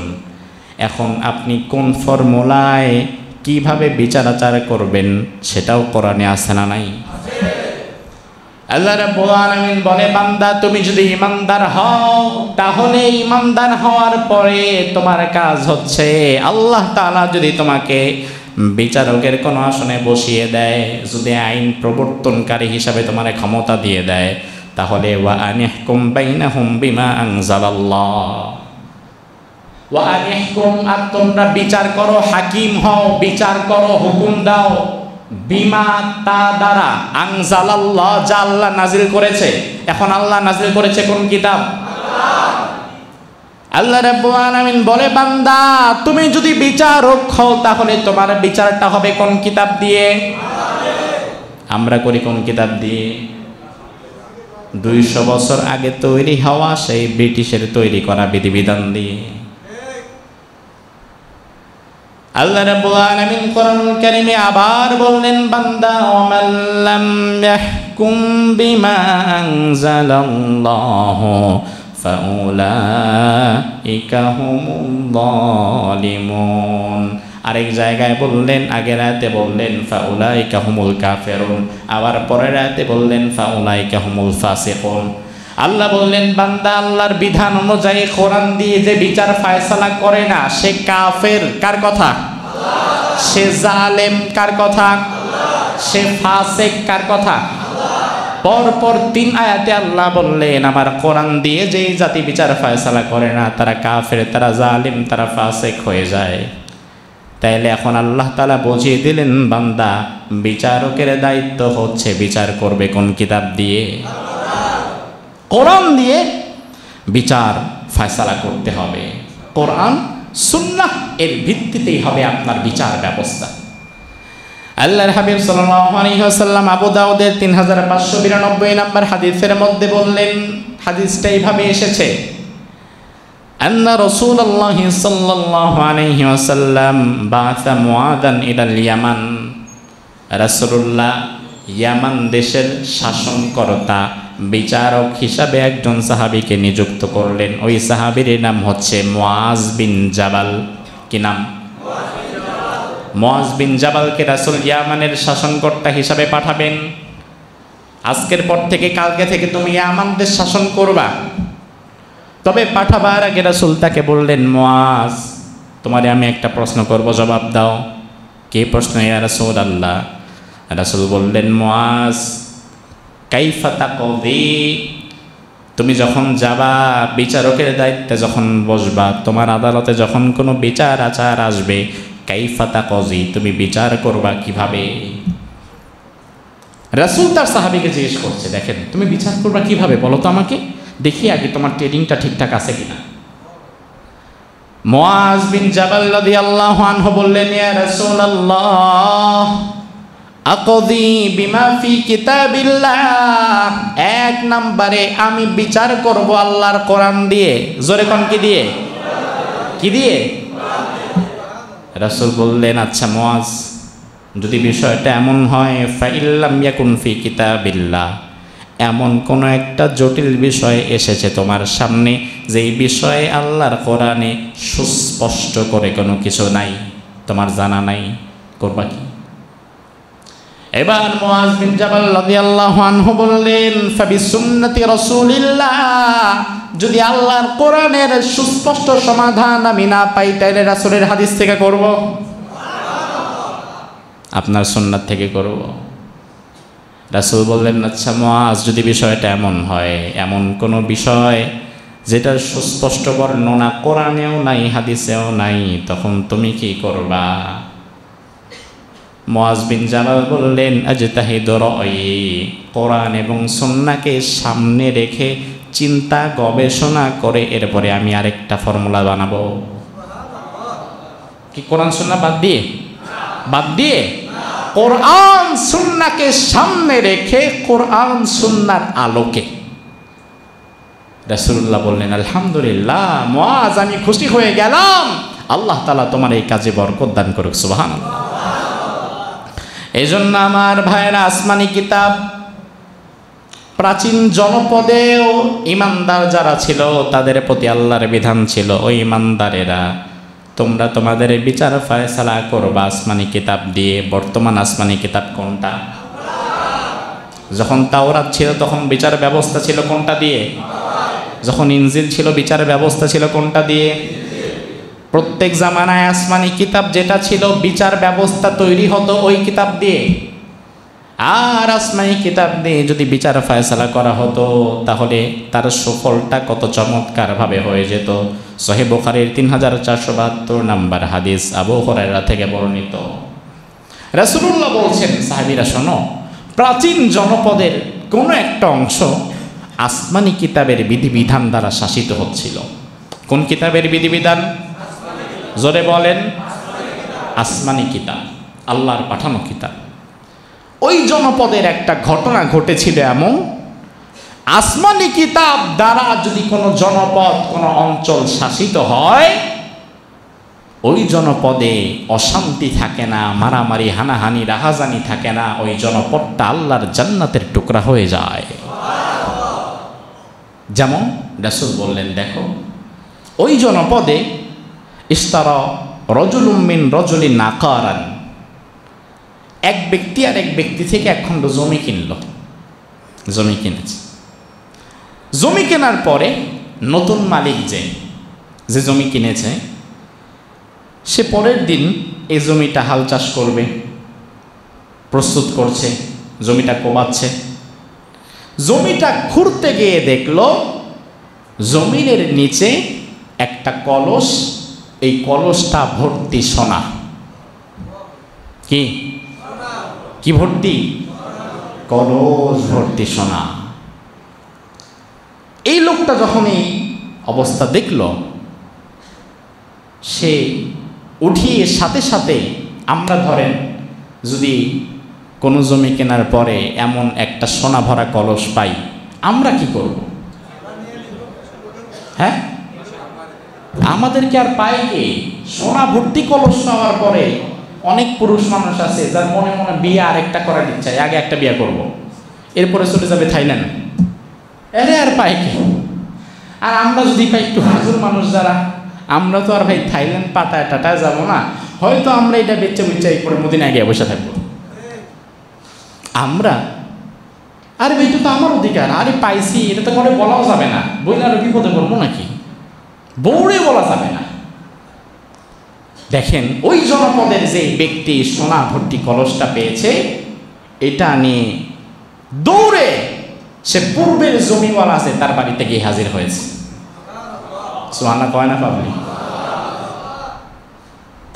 এখন আপনি কোন ফর্মুলায় কিভাবে বিচার আচার করবেন সেটাও কোরআনে আছে না নাই? আল্লাহ রাব্বুল আলামিন বলে, বান্দা তুমি যদি ঈমানদার হও, তাহলে ঈমানদার হওয়ার পরে তোমার কাজ হচ্ছে, আল্লাহ তাআলা যদি তোমাকে বিচারকের কোনো আসনে বসিয়ে দেয়, যদি আইন প্রবর্তনকারী হিসাবে তোমার ক্ষমতা দিয়ে দেয়, তাহলে ওয়া আনিহকুম বাইনাহুম বিমা আনজালাল্লাহ, ওয়া আনিহকুম, আর তোমরা বিচার করো, হাকিম হও, বিচার করো, হুকুম দাও, বিমা, তা দ্বারা, আনজালাল্লাহ, যা আল্লাহ নাজিল করেছে। এখন আল্লাহ নাজিল করেছে কোন কিতাব? আল্লাহ রাব্বুল আলামিন বলে, বান্দা তুমি যদি বিচারক হও, তাহলে তোমার বিচারটা হবে কোন কিতাব দিয়ে? আমরা করি কোন কিতাব দিয়ে? 200 বছর আগে তৈরি হওয়া সেই ব্রিটিশের তৈরি করা বিধিবিধান দিয়ে। আল্লাহ রাব্বুল আলামিন কোরআনুল কারীমে আবার বললেন, বান্দা ওয়ামান লাম ইয়াহকুম বিমা আনজালাল্লাহু ফাউলাইকা হুমুল যালিমুন। আরেক জায়গায় বললেন, আগের আয়াতে বললেন ফাউলাইকা হুমুল কাফিরুন, আবার পরের আয়াতে বললেন ফাউলাইকা হুমুল ফাসিকুন। আল্লাহ বললেন, বান্দা আল্লাহর বিধান অনুযায়ী কোরআন দিয়ে যে বিচার ফায়সালা করে না সে কাফের। কার কথা? সে জালেম। কার কথা? সে ফাসিক। কার কথা? পরপর 3 আয়াতে আল্লাহ বললেন, আমার কোরআন দিয়ে যেই জাতি বিচার ফায়সালা করে না তারা কাফের, তারা জালিম, তারা ফাসিক হয়ে যায়। তাইলে এখন আল্লাহ তাআলা বুঝিয়ে দিলেন, বান্দা বিচারকের দায়িত্ব হচ্ছে বিচার করবে কোন কিতাব দিয়ে? কোরআন দিয়ে বিচার ফায়সালা করতে হবে। কোরআন সুন্নাহ এর ভিত্তিতেই হবে আপনার বিচার ব্যবস্থা। আল্লাহর হাবিব সাল্লাল্লাহু আলাইহি ওয়াসাল্লাম আবু দাউদের 3592 নম্বর হাদিসের মধ্যে বললেন, হাদিসটা এইভাবে এসেছে, আন্না রাসূলুল্লাহ সাল্লাল্লাহু আলাইহি ওয়াসাল্লাম বাআসা মুআযান ইলাল ইয়ামান। রাসূলুল্লাহ ইয়ামান দেশের শাসনকর্তা বিচারক হিসাবে একজন সাহাবীকে নিযুক্ত করলেন। ওই সাহাবীর নাম হচ্ছে মুআজ বিন জাবাল। কি নাম? মুআজ বিন জাবালকে রাসূল ইয়ামানের শাসনকর্তা হিসাবে পাঠাবেন। আজকের পর থেকে, কালকে থেকে তুমি ইয়ামান দেশ শাসন করবা। তবে পাঠাবার আগে রাসূল তাকে বললেন, মুআজ, তোমারে আমি একটা প্রশ্ন করব, জবাব দাও। কি প্রশ্ন ইয়া রাসূলুল্লাহ? রাসূল বললেন, মুআজ, কাইফা তাকদি, তুমি যখন যাবা বিচারকের দায়িত্বে যখন বসবা, তোমার আদালতে যখন কোনো বিচার আচার আসবে, কাইফা তাকদি, তুমি বিচার করবা কিভাবে? রাসূল তার সাহাবীকে জিজ্ঞেস করছে, দেখেন তুমি বিচার করবা কিভাবে বলো তো আমাকে, দেখি আগে তোমার ট্রেনিংটা ঠিকঠাক আছে কিনা। মুআজ বিন জাবাল রাদিয়াল্লাহু আনহু বললেন, ইয়া রাসূলুল্লাহ, আকদি বিমা ফি কিতাবিল্লাহ, এক নম্বরে আমি বিচার করব আল্লাহর কোরআন দিয়ে। জোরে কোন কি দিয়ে? কি দিয়ে? রাসূল বললেন, আচ্ছা মুআজ, যদি বিষয়টা এমন হয়, ফাইল্লাম ইয়াকুন ফি কিতাবিল্লাহ, এমন কোনো একটা জটিল বিষয় এসেছে তোমার সামনে, যেই বিষয়ে আল্লাহর কোরআনে সুস্পষ্ট করে কোনো কিছু নাই, তোমার জানা নাই, করবা কি? এবার মুআজ বিন জাবাল রাদিয়াল্লাহু আনহু বললেন, ফাবিসুন্নতি রাসূলিল্লাহ, যদি আল্লাহর কোরআনের সুস্পষ্ট সমাধান আমি না পাই তাহলে রাসূলের হাদিস থেকে করব, আপনার সুন্নাত থেকে করব। রাসূল বললেন, আচ্ছা মুআজ, যদি বিষয়টা এমন হয়, এমন কোনো বিষয় যেটার সুস্পষ্ট বর্ণনা কোরআনেও নাই হাদিসেও নাই, তখন তুমি কি করবা? মুআজ বিন জাবাল বললেন, আজতাহিদু রায়ি, কোরআন এবং সুন্নাহকে সামনে রেখে চিন্তা গবেষণা করে এরপরে আমি আরেকটা ফর্মুলা বানাবো। কি কোরআন সুন্নাহ বাদ দিয়ে? বাদ দিয়ে কোরআন সুন্নাহকে সামনে রেখে কোরআন সুন্নাহর আলোকে। রাসূলুল্লাহ বললেন, আলহামদুলিল্লাহ মুআজ, আমি খুশি হয়ে গেলাম, আল্লাহ তাআলা তোমার এই কাজে বরকত দান করুক, সুবহানাল্লাহ। এই জন্য আমার ভাইয়েরা, আসমানি কিতাব প্রাচীন জনপদেও ইমানদার যারা ছিল তাদের প্রতি আল্লাহর বিধান ছিল, ওই ইমানদারেরা তোমরা তোমাদের বিচার ফায়সালা করবা আসমানি কিতাব দিয়ে। বর্তমান আসমানি কিতাব কোনটা? যখন তাওরাত ছিল তখন বিচার ব্যবস্থা ছিল কোনটা দিয়ে? যখন ইনজিল ছিল বিচার ব্যবস্থা ছিল কোনটা দিয়ে? প্রত্যেক জামানায় আসমানি কিতাব যেটা ছিল বিচার ব্যবস্থা তৈরি হতো ওই কিতাব দিয়ে। আর আসমানি কিতাব দিয়ে যদি বিচার ফায়সালা করা হতো তাহলে তার সুফলটা কত চমৎকারভাবে হয়ে যেত। সহিহ বুখারীর 3472 নম্বর হাদিস আবু হুরায়রা থেকে বর্ণিত। রাসূলুল্লাহ বলছেন, সাহাবীরা শোনো, প্রাচীন জনপদের কোনো একটা অংশ আসমানি কিতাবের বিধিবিধান দ্বারা শাসিত হচ্ছিল। কোন কিতাবের বিধিবিধান? জোরে বলেন। আসমানি কিতাব, আল্লাহর পাঠানো কিতাব। ওই জনপদের একটা ঘটনা ঘটেছিল এমন, আসমানি কিতাব দ্বারা যদি কোনো জনপদ, কোনো অঞ্চল শাসিত হয়, ওই জনপদে অশান্তি থাকে না, মারামারি, হানাহানি, রাহাজানি থাকে না, ওই জনপদটা আল্লাহর জান্নাতের টুকরা হয়ে যায়। যেমন রাসূল বললেন, দেখো ওই জনপদে ইশতারা রাজুলুম মিন রাজুলিন নাকারান, এক ব্যক্তি আর এক ব্যক্তি থেকে এক খণ্ড জমি কিনল, জমি কিনেছে। জমি কেনার পরে নতুন মালিক যে জমি কিনেছে, সে পরের দিন এই জমিটা হাল চাষ করবে, প্রস্তুত করছে, জমিটা কোবাচ্ছে। জমিটা খুঁড়তে গিয়ে দেখলো জমিনের নিচে একটা কলস, এই কলসটা ভর্তি সোনা। কি কি ভর্তি? কলস ভর্তি সোনা। এই লোকটা যখন এই অবস্থা দেখল, সে উঠিয়ে সাথে সাথে, আমরা ধরেন যদি কোনো জমি কেনার পরে এমন একটা সোনা ভরা কলস পাই, আমরা কি করব? হ্যাঁ, আমাদেরকে আর পাই কি? সোনা ভর্তি কলস পাওয়ার পরে অনেক পুরুষ মানুষ আছে যার মনে মনে বিয়ে আরেকটা করার ইচ্ছা, আগে একটা বিয়ে করব, এরপরে চলে যাবে থাইল্যান্ড, এরে আর পাই কি? আর আমরা যদি পাই একটু হাজুর মানুষ যারা, আমরা তো আর ভাই থাইল্যান্ড পাটায় টাটায় যাবো না, হয়তো আমরা এটা বেচে বুঝে পরে মদিনায় গিয়ে বসে থাকবো। আমরা আরে এটা তো আমার অধিকার, আরে পাইছি, এটা তো করে বলাও যাবে না, বইলে আরো বিপদে পড়বো নাকি, বউরে বলা যাবে না। দেখেন ওই জনপদের যে ব্যক্তি সোনা ভর্তি কলসটা পেয়েছে, এটা নিয়ে দৌড়ে সে পূর্বের জমিওয়ালা আছে তার বাড়িতে গিয়ে হাজির হয়েছে। সুবহানাল্লাহ কয় না পাবলি?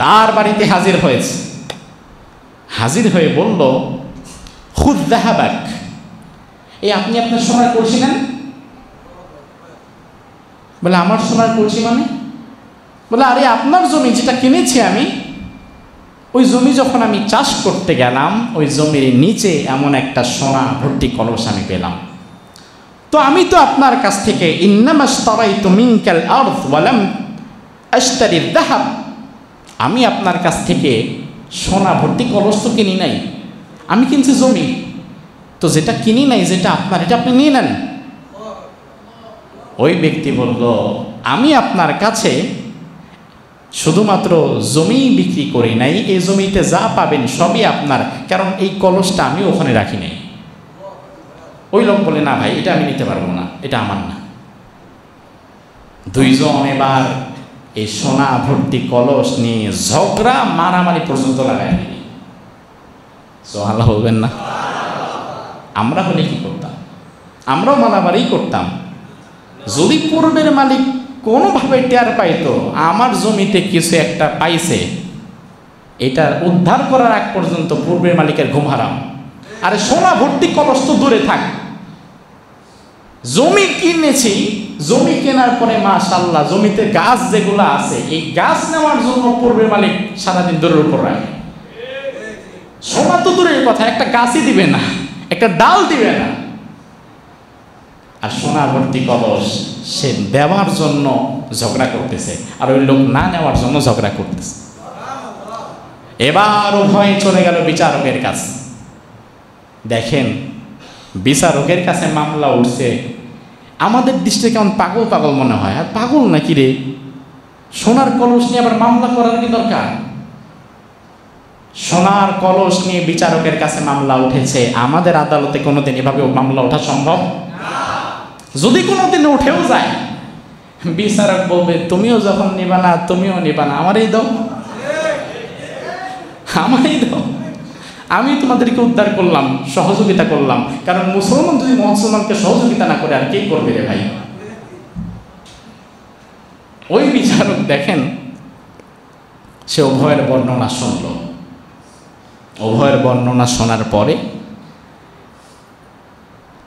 তার বাড়িতে হাজির হয়েছে। হাজির হয়ে বলল, খুদ যাহাবাক, এই আপনি আপনার সোনার কলসি নেন। বলে আমার সোনার কলসি মানে? বলে আরে আপনার জমি যেটা কিনেছি আমি, ওই জমি যখন আমি চাষ করতে গেলাম, ওই জমির নিচে এমন একটা সোনা ভর্তি কলস আমি পেলাম, তো আমি তো আপনার কাছ থেকে ইন্নামাশতারাইতু মিনকাল আরদ ওয়া লাম আশতারি যাহাব, আমি আপনার কাছ থেকে সোনা ভর্তি কলস তো কিনি নাই, আমি কিনছি জমি, তো যেটা কিনি নাই, যেটা আপনার, এটা আপনি নিয়ে নেন। ওই ব্যক্তি বলল, আমি আপনার কাছে শুধুমাত্র জমি বিক্রি করি নাই, এই জমিতে যা পাবেন সবই আপনার, কারণ এই কলসটা আমি ওখানে রাখি নাই। ওই লোক বলে, না ভাই এটা আমি নিতে পারবো না, এটা আমার না। দুইজন এবার এই সোনা ভর্তি কলস নিয়ে ঝগড়া মারামারি পর্যন্ত লাগাই দিল। সুবহানাল্লাহ বলবেন না? আমরা হলে কি করতাম? আমরাও মারামারি করতাম। যদি পূর্বের মালিক কোনোভাবে টের পাইতো আমার জমিতে কিছু একটা পাইছে, এটা উদ্ধার করার আগ পর্যন্ত পূর্বের মালিকের ঘুম হারাম। আরে সোনা ভর্তি কলস তো দূরে থাক, জমি কিনেছি, জমি কেনার পরে মাশাআল্লাহ জমিতে গাছ যেগুলো আছে, এই গাছ নেওয়ার জন্য পূর্বের মালিক সারাদিন দূরের উপর রাখে। সোনা তো দূরের কথা, একটা গাছই দিবে না, একটা ডাল দিবে না। আর সোনা ভর্তি কলস সে দেওয়ার জন্য ঝগড়া করতেছে, আর ওই লোক না নেওয়ার জন্য ঝগড়া করতেছে। এবার উভয় চলে গেল বিচারকের কাছে। দেখেন বিচারকের কাছে মামলা উঠছে, আমাদের দৃষ্টিতে কেমন পাগল পাগল মনে হয়, আর পাগল নাকি রে, সোনার কলস নিয়ে আবার মামলা করার কি দরকার? সোনার কলস নিয়ে বিচারকের কাছে মামলা উঠেছে, আমাদের আদালতে কোনোদিন এভাবে মামলা ওঠা সম্ভব? যদি কোনোদিন উঠেও যায়, বিচারক বলবে তুমিও যখন নিবা না, তুমিও নিবা না, আমারই দাও, আমারই দাও, আমি তোমাদেরকে উদ্ধার করলাম, সহযোগিতা করলাম। কারণ মুসলমান যদি মুসলমানকে সহযোগিতা না করে আর কে করবে রে ভাই? ওই বিচারক দেখেন সে উভয়ের বর্ণনা শুনল। উভয়ের বর্ণনা শোনার পরে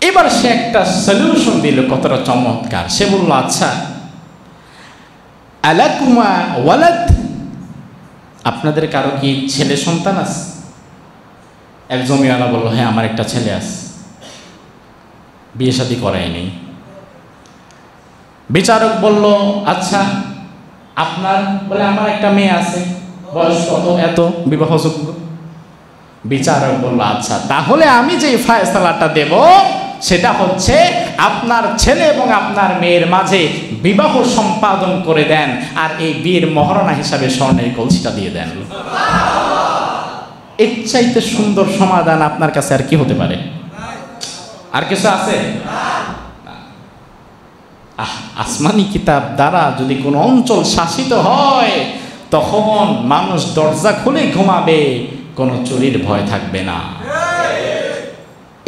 এবার সে একটা সলিউশন দিল, কতটা চমৎকার। সে বলল, আচ্ছা আলাকুমা ওয়ালাদ, আপনাদের কারো কি ছেলে সন্তান আছে? এক জমিওয়ালা বলল, হ্যাঁ আমার একটা ছেলে আছে, বিয়ে শাদী করায়নি। বিচারক বলল, আচ্ছা আপনার? বলে আমার একটা মেয়ে আছে, বয়স কত? এত, বিবাহযোগ্য। বিচারক বলল, আচ্ছা তাহলে আমি যে ফায়সালাটা দেব সেটা হচ্ছে আপনার ছেলে এবং আপনার মেয়ের মাঝে বিবাহ সম্পাদন করে দেন, আর এই বিয়ের মহারণা হিসাবে স্বর্ণের কলসিটা দিয়ে দেন। এর চাইতে সুন্দর সমাধান আপনার কাছে আর কি হতে পারে? আর কিছু আছে? আসমানি কিতাব দ্বারা যদি কোনো অঞ্চল শাসিত হয়, তখন মানুষ দরজা খুলে ঘুমাবে, কোনো চুরির ভয় থাকবে না।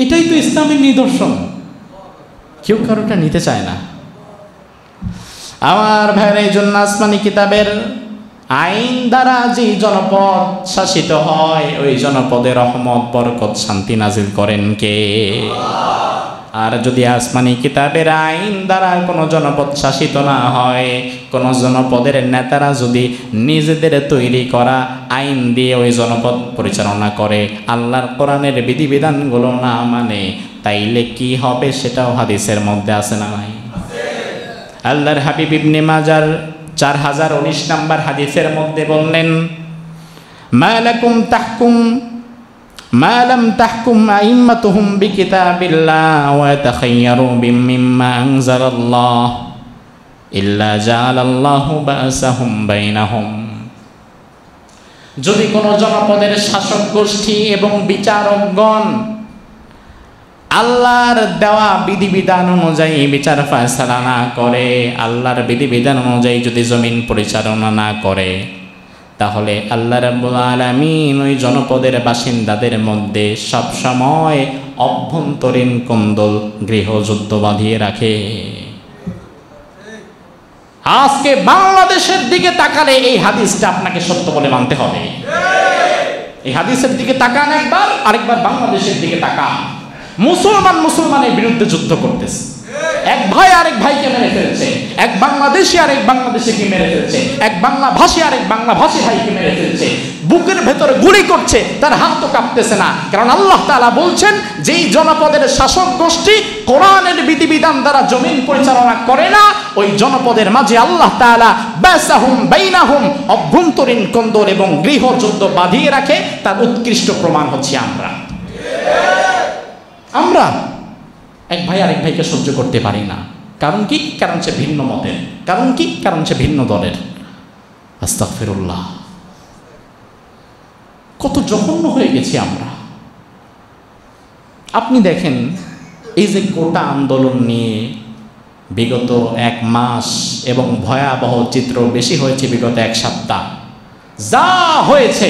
এটাই তো ইসলামের নিদর্শন। কেউ কারোটা নিতে চায় না। আমার ভাইয়ের, এই জন্য আসমানি কিতাবের আইন দ্বারা যে জনপদ শাসিত হয়, ওই জনপদে রহমত, বরকত, শান্তি নাজিল করেন কে? আর যদি আসমানি কিতাবের আইন দ্বারা কোনো জনপদ শাসিত না হয়, কোনো জনপদের নেতারা যদি নিজেদের তৈরি করা আইন দিয়ে ওই জনপদ পরিচালনা করে, আল্লাহর কোরআনের বিধিবিধানগুলো না মানে, তাইলে কি হবে সেটাও হাদিসের মধ্যে আছে না নাই? আল্লাহর হাবিব ইবনে মাজার 4019 নম্বর হাদিসের মধ্যে বললেন, মালাকুম তাহকুম মা লাম তাহকুম আইম্মাতুহুম বিকিতাবিল্লাহ ওয়া তাখায়্যারু মিম্মা আনজালাল্লাহ ইল্লা জাআলাল্লাহু বা'সাহুম বাইনাহুম। যদি কোনো জনপদের শাসক গোষ্ঠী এবং বিচারকগণ আল্লাহর দেওয়া বিধিবিধান অনুযায়ী বিচার ফয়সালা না করে, আল্লাহর বিধিবিধান অনুযায়ী যদি জমিন পরিচালনা না করে, তাহলে আল্লাহ রাব্বুল আলামিন ওই জনপদের বাসিন্দাদের মধ্যে সব সময় অভ্যন্তরীণ কোন্দল, গৃহযুদ্ধ বাঁধিয়ে রাখে। আজকে বাংলাদেশের দিকে তাকালে এই হাদিসটা আপনাকে সত্য বলে মানতে হবে। এই হাদিসের দিকে তাকান একবার, আরেকবার বাংলাদেশের দিকে তাকান। মুসলমান মুসলমানের বিরুদ্ধে যুদ্ধ করতেছে, এক ভাই আরেক ভাইকে মেরে ফেলছে, এক বাংলাদেশি আরেক বাংলাদেশিকে মেরে ফেলছে, এক বাংলা ভাষী আরেক বাংলা ভাষী ভাইকে মেরে ফেলছে, বুকের ভেতরে গুলি করছে, তার হাত তো কাঁপতেছে না। কারণ আল্লাহ তাআলা বলছেন, যেই জনপদের শাসক গোষ্ঠী কোরআনের বিধিবিধান দ্বারা জমিন পরিচালনা করে না, ওই জনপদের মাঝে আল্লাহ তাআলা বাসাহুম বাইনাহুম, অভ্যন্তরীণ কোন্দল এবং গৃহযুদ্ধ বাঁধিয়ে রাখে। তার উৎকৃষ্ট প্রমাণ হচ্ছে আমরা এক ভাই আরেক ভাইকে সহ্য করতে পারি না। কারণ কি? কারণ সে ভিন্ন মতের। কারণ কি? কারণ সে ভিন্ন দলের। আস্তাগফিরুল্লাহ। কত জঘন্য হয়ে গেছি আমরা। আপনি দেখেন, এই যে কোটা আন্দোলন নিয়ে বিগত 1 মাস এবং ভয়াবহ চিত্র বেশি হয়েছে বিগত 1 সপ্তাহ, যা হয়েছে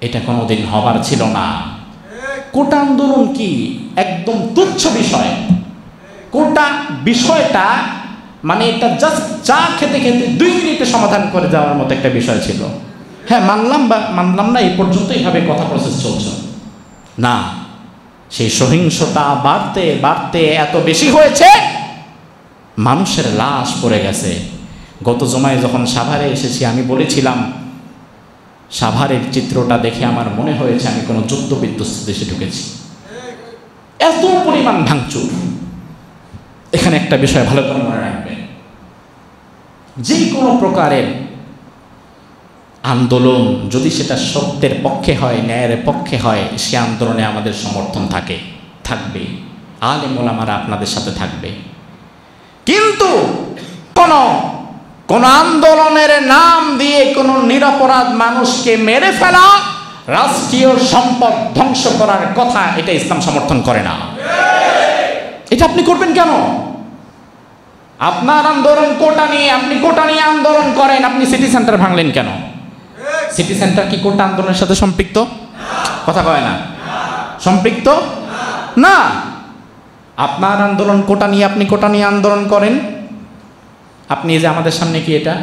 এটা কোনোদিন হবার ছিল না। কোটা আন্দোলন কি? একদম তুচ্ছ বিষয়। কোটা বিষয়টা মানে এটা জাস্ট চা খেতে খেতে 2 মিনিটে সমাধান করে যাওয়ার মতো একটা বিষয় ছিল। হ্যাঁ, মানলাম বা মানলাম না, এই পর্যন্ত এইভাবে কথা প্রসেস চলছে না। সেই সহিংসতা বাড়তে বাড়তে এত বেশি হয়েছে, মানুষের লাশ পড়ে গেছে। গত জমায় যখন সাভারে এসেছি, আমি বলেছিলাম, সাভারের চিত্রটা দেখে আমার মনে হয়েছে আমি কোনো যুদ্ধ বিধ্বস্ত দেশে ঢুকেছি। এত পরিমাণ ভাঙচুর। এখানে একটা বিষয় ভালো করে মনে রাখবেন, যে কোনো প্রকারের আন্দোলন যদি সেটা সত্যের পক্ষে হয়, ন্যায়ের পক্ষে হয়, সে আন্দোলনে আমাদের সমর্থন থাকবে। আলেম ওলামারা আপনাদের সাথে থাকবে। কিন্তু কোন আন্দোলনের নাম দিয়ে কোন নিরপরাধ মানুষকে মেরে ফেলা, রাষ্ট্রীয় সম্পদ ধ্বংস করার কথা, এটা ইসলাম সমর্থন করে না। এটা আপনি করবেন কেন? আপনার আন্দোলন কোটা নিয়ে, আপনি কোটা নিয়ে আন্দোলন করেন, আপনি সিটি সেন্টার ভাঙলেন কেন? সিটি সেন্টার কি কোটা আন্দোলনের সাথে সম্পৃক্ত? কথা কয় না। সম্পৃক্ত না। আপনার আন্দোলন কোটা নিয়ে, আপনি কোটা নিয়ে আন্দোলন করেন। আপনি যে আমাদের সামনে কি এটা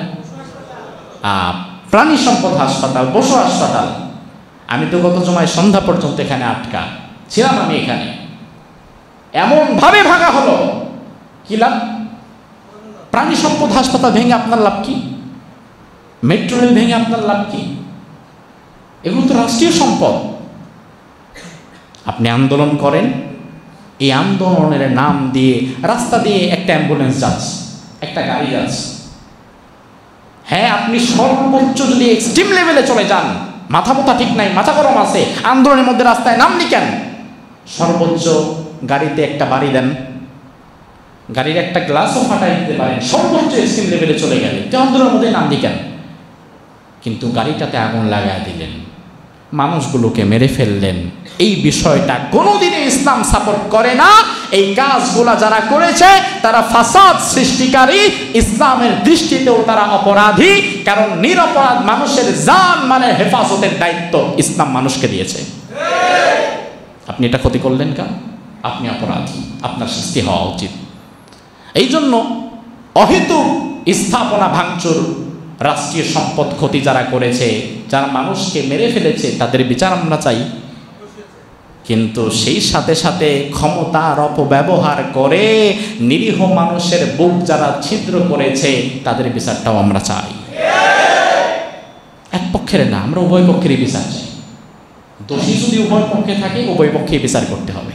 প্রাণী সম্পদ হাসপাতাল, পশু হাসপাতাল, আমি তো গত জমায় সন্ধ্যা পর্যন্ত এখানে আটকা ছিলাম। আমি এখানে এমন ভাবে ভাঙা হলো, কি লাভ? প্রাণী সম্পদ হাসপাতাল ভেঙে আপনার লাভ কি? মেট্রো রেল ভেঙে আপনার লাভ কি? এগুলো তো রাষ্ট্রীয় সম্পদ। আপনি আন্দোলন করেন, এই আন্দোলনের নাম দিয়ে রাস্তা দিয়ে একটা অ্যাম্বুলেন্স যাচ্ছে, একটা গাড়ি যাচ্ছে। হ্যাঁ, আপনি সর্বোচ্চ যদি এক্সট্রিম লেভেলে চলে যান, মাথা মোথা ঠিক নাই, মাথা গরম আছে, আন্দোলনের মধ্যে রাস্তায় নামনি কেন? সর্বোচ্চ গাড়িতে একটা বাড়ি দেন, গাড়ির একটা গ্লাসও ফাটাই দিতে পারেন, সর্বোচ্চ এক্সট্রিম লেভেলে চলে গেলে তেহদ্দুরের মধ্যে নাম দিকেন, কিন্তু গাড়িটাতে আগুন লাগাই দিলেন, মানুষগুলোকে মেরে ফেললেন। এই বিষয়টা কোনোদিনই ইসলাম সাপোর্ট করে না। এই কাজগুলা যারা করেছে তারা ফাসাদ সৃষ্টিকারী, ইসলামের দৃষ্টিতেও তারা অপরাধী। কারণ নিরপরাধ মানুষের জান মানে হেফাজতের দায়িত্ব ইসলাম মানুষকে দিয়েছে। আপনি এটা ক্ষতি করলেন কেন? আপনি অপরাধী, আপনার শাস্তি হওয়া উচিত। এই জন্য অহেতুক স্থাপনা ভাঙচুর, রাষ্ট্রীয় সম্পদ ক্ষতি যারা করেছে, যারা মানুষকে মেরে ফেলেছে, তাদের বিচার আমরা চাই। কিন্তু সেই সাথে সাথে ক্ষমতার অপব্যবহার করে নিরীহ মানুষের বুক যারা ছিদ্র করেছে তাদের বিচারটাও আমরা চাই। এক পক্ষের না, আমরা উভয় পক্ষেরই বিচার চাই। দোষী যদি উভয় পক্ষে থাকে উভয় পক্ষে বিচার করতে হবে।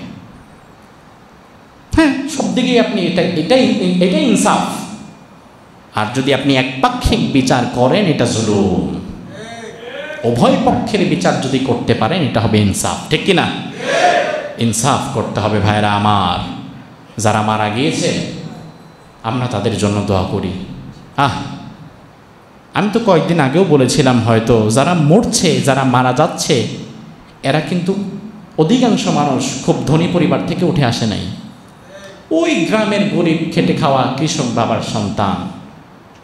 হ্যাঁ, সব দিকেই আপনি এটাই ইনসাফ। আর যদি আপনি একপাক্ষিক বিচার করেন এটা জুলুম। উভয় পক্ষের বিচার যদি করতে পারেন এটা হবে ইনসাফ, ঠিক কিনা? ইনসাফ করতে হবে ভাইরা আমার। যারা মারা গিয়েছে আমরা তাদের জন্য দোয়া করি। আমি তো কয়েকদিন আগেও বলেছিলাম, হয়তো যারা মরছে, যারা মারা যাচ্ছে, এরা কিন্তু অধিকাংশ মানুষ খুব ধনী পরিবার থেকে উঠে আসে নাই। ওই গ্রামের গরিব খেটে খাওয়া কৃষক বাবার সন্তান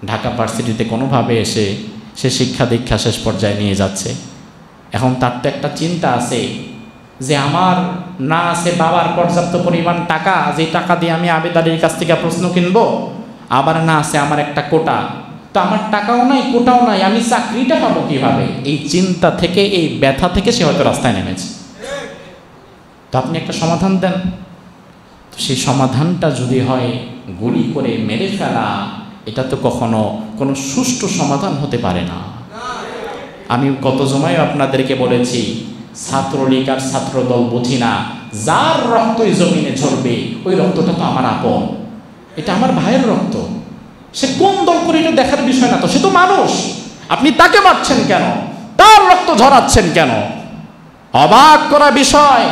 ঢাকা ভার্সিটিতে কোনোভাবে এসে সে শিক্ষা দীক্ষা শেষ পর্যায়ে নিয়ে যাচ্ছে। এখন তার তো একটা চিন্তা আছে যে আমার না আছে বাবার পর্যাপ্ত পরিমাণ টাকা, যে টাকা দিয়ে আমি আবেদনের কাছ থেকে প্রশ্ন কিনবো, আবার না আছে আমার একটা কোটা, তো আমার টাকাও নাই কোটাও নাই, আমি চাকরিটা পাবো কিভাবে? এই চিন্তা থেকে, এই ব্যথা থেকে সে হয়তো রাস্তায় নেমেছে। তো আপনি একটা সমাধান দেন। তো সেই সমাধানটা যদি হয় গুলি করে মেরে ফেলা, এটা তো কখনো কোনো সুষ্ঠু সমাধান হতে পারে না। আমি গত জমায় আপনাদেরকে বলেছি, ছাত্রলীগ আর ছাত্রদল বুঝি না, যার রক্তই জমিনে ঝরবে ওই রক্তটা তো আমার আপন, এটা আমার ভাইয়ের রক্ত। সে কোন দল করে এটা দেখার বিষয় না তো, সে তো মানুষ। আপনি তাকে মারছেন কেন? তার রক্ত ঝরাচ্ছেন কেন? অবাক করা বিষয়,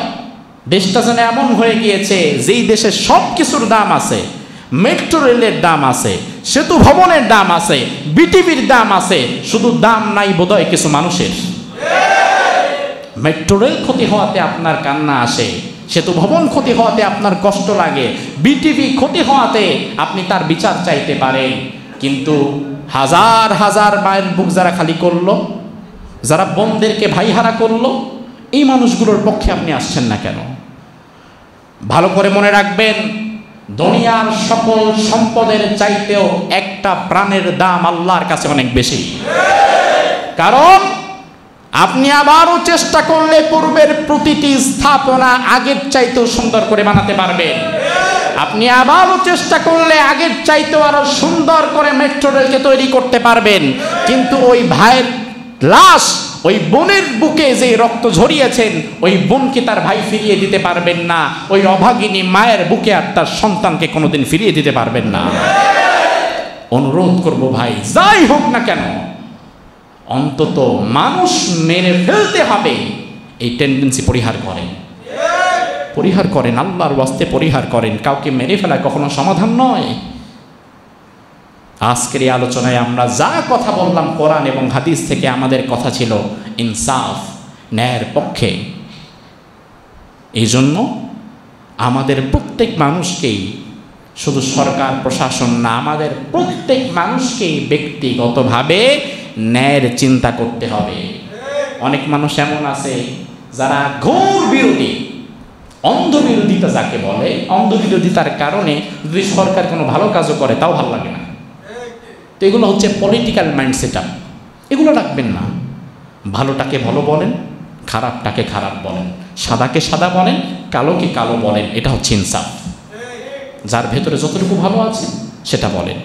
দেশটা যেন এমন হয়ে গিয়েছে যেই দেশে সব কিছুর দাম আছে, মেট্রো রেলের দাম আছে, সেতু ভবনের দাম আছে, বিটিভির দাম আছে, শুধু দাম নাই বোধহয় কিছু মানুষের। মেট্রো রেল ক্ষতি হওয়াতে আপনার কান্না আসে, সেতু ভবন ক্ষতি হওয়াতে আপনার কষ্ট লাগে, বিটিভি ক্ষতি হওয়াতে আপনি তার বিচার চাইতে পারেন। কিন্তু হাজার হাজার মায়ের বুক যারা খালি করলো, যারা বোনদেরকে ভাইহারা করলো, এই মানুষগুলোর পক্ষে আপনি আসছেন না কেন? ভালো করে মনে রাখবেন, দুনিয়ার সকল সম্পদের চাইতেও একটা প্রাণের দাম আল্লাহর কাছে অনেক বেশি। কারণ আপনি আবারও চেষ্টা করলে পূর্বের প্রতিটি স্থাপনা আগের চাইতেও সুন্দর করে বানাতে পারবেন। আপনি আবারও চেষ্টা করলে আগের চাইতেও আরো সুন্দর করে মেট্রো রেলকে তৈরি করতে পারবেন। কিন্তু ওই ভাইয়ের লাশ, ওই বোনের বুকে যে রক্ত ঝরিয়েছেন, ওই বোনকে তার ভাই ফিরিয়ে দিতে পারবেন না। ওই অভাগিনী মায়ের বুকে আর তার সন্তানকে কোনোদিন ফিরিয়ে দিতে পারবেন না। অনুরোধ করব ভাই, যাই হোক না কেন, অন্তত মানুষ মেরে ফেলতে হবে এই টেন্ডেন্সি পরিহার করেন, পরিহার করেন, আল্লাহর ওয়াস্তে পরিহার করেন। কাউকে মেরে ফেলা কখনো সমাধান নয়। আজকের এই আলোচনায় আমরা যা কথা বললাম কোরআন এবং হাদিস থেকে, আমাদের কথা ছিল ইনসাফ, ন্যায়ের পক্ষে। এই জন্য আমাদের প্রত্যেক মানুষকেই, শুধু সরকার প্রশাসন না, আমাদের প্রত্যেক মানুষকেই ব্যক্তিগতভাবে ন্যায়ের চিন্তা করতে হবে। অনেক মানুষ এমন আছে যারা ঘোর বিরোধী, অন্ধ বিরোধিতা যাকে বলে, অন্ধ বিরোধিতার কারণে যদি সরকার কোনো ভালো কাজও করে তাও ভালো লাগে না। তো এগুলো হচ্ছে পলিটিক্যাল মাইন্ড সেট আপ, এগুলো রাখবেন না। ভালোটাকে ভালো বলেন, খারাপটাকে খারাপ বলেন, সাদাকে সাদা বলেন, কালোকে কালো বলেন। এটা হচ্ছে ইনসাফ। যার ভেতরে যতটুকু ভালো আছে সেটা বলেন।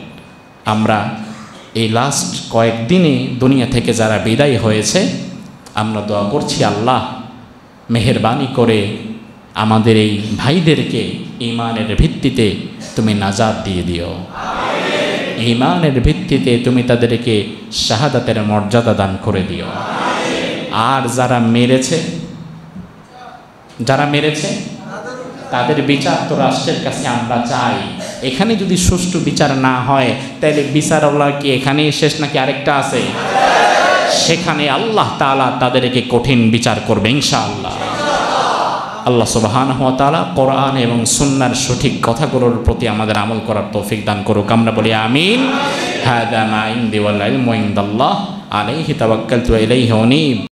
আমরা এই লাস্ট কয়েকদিনে দুনিয়া থেকে যারা বিদায় হয়েছে, আমরা দোয়া করছি আল্লাহ মেহেরবানি করে আমাদের এই ভাইদেরকে ঈমানের ভিত্তিতে তুমি নাজাত দিয়ে দিও। ঈমানের ভিত্তিতে তুমি তাদেরকে শাহাদাতের মর্যাদা দান করে দিও। আর যারা মেরেছে তাদের বিচার তো রাষ্ট্রের কাছে আমরা চাই। এখানে যদি সুষ্ঠু বিচার না হয় তাহলে বিচারওয়ালা কি এখানেই শেষ নাকি আরেকটা আছে? সেখানে আল্লাহ তাআলা তাদেরকে কঠিন বিচার করবে ইনশাআল্লাহ। আল্লাহ সুবহানাহু ওয়া তাআলা কোরআন এবং সুন্নাহর সঠিক কথাগুলোর প্রতি আমাদের আমল করার তৌফিক দান করুক। আমরা বলি আমিন। হাদা মা ইনদি ওয়াল ইলমু ইনদাল্লাহ আলাইহি তাওয়াক্কালতু ওয়া ইলাইহি উনীব।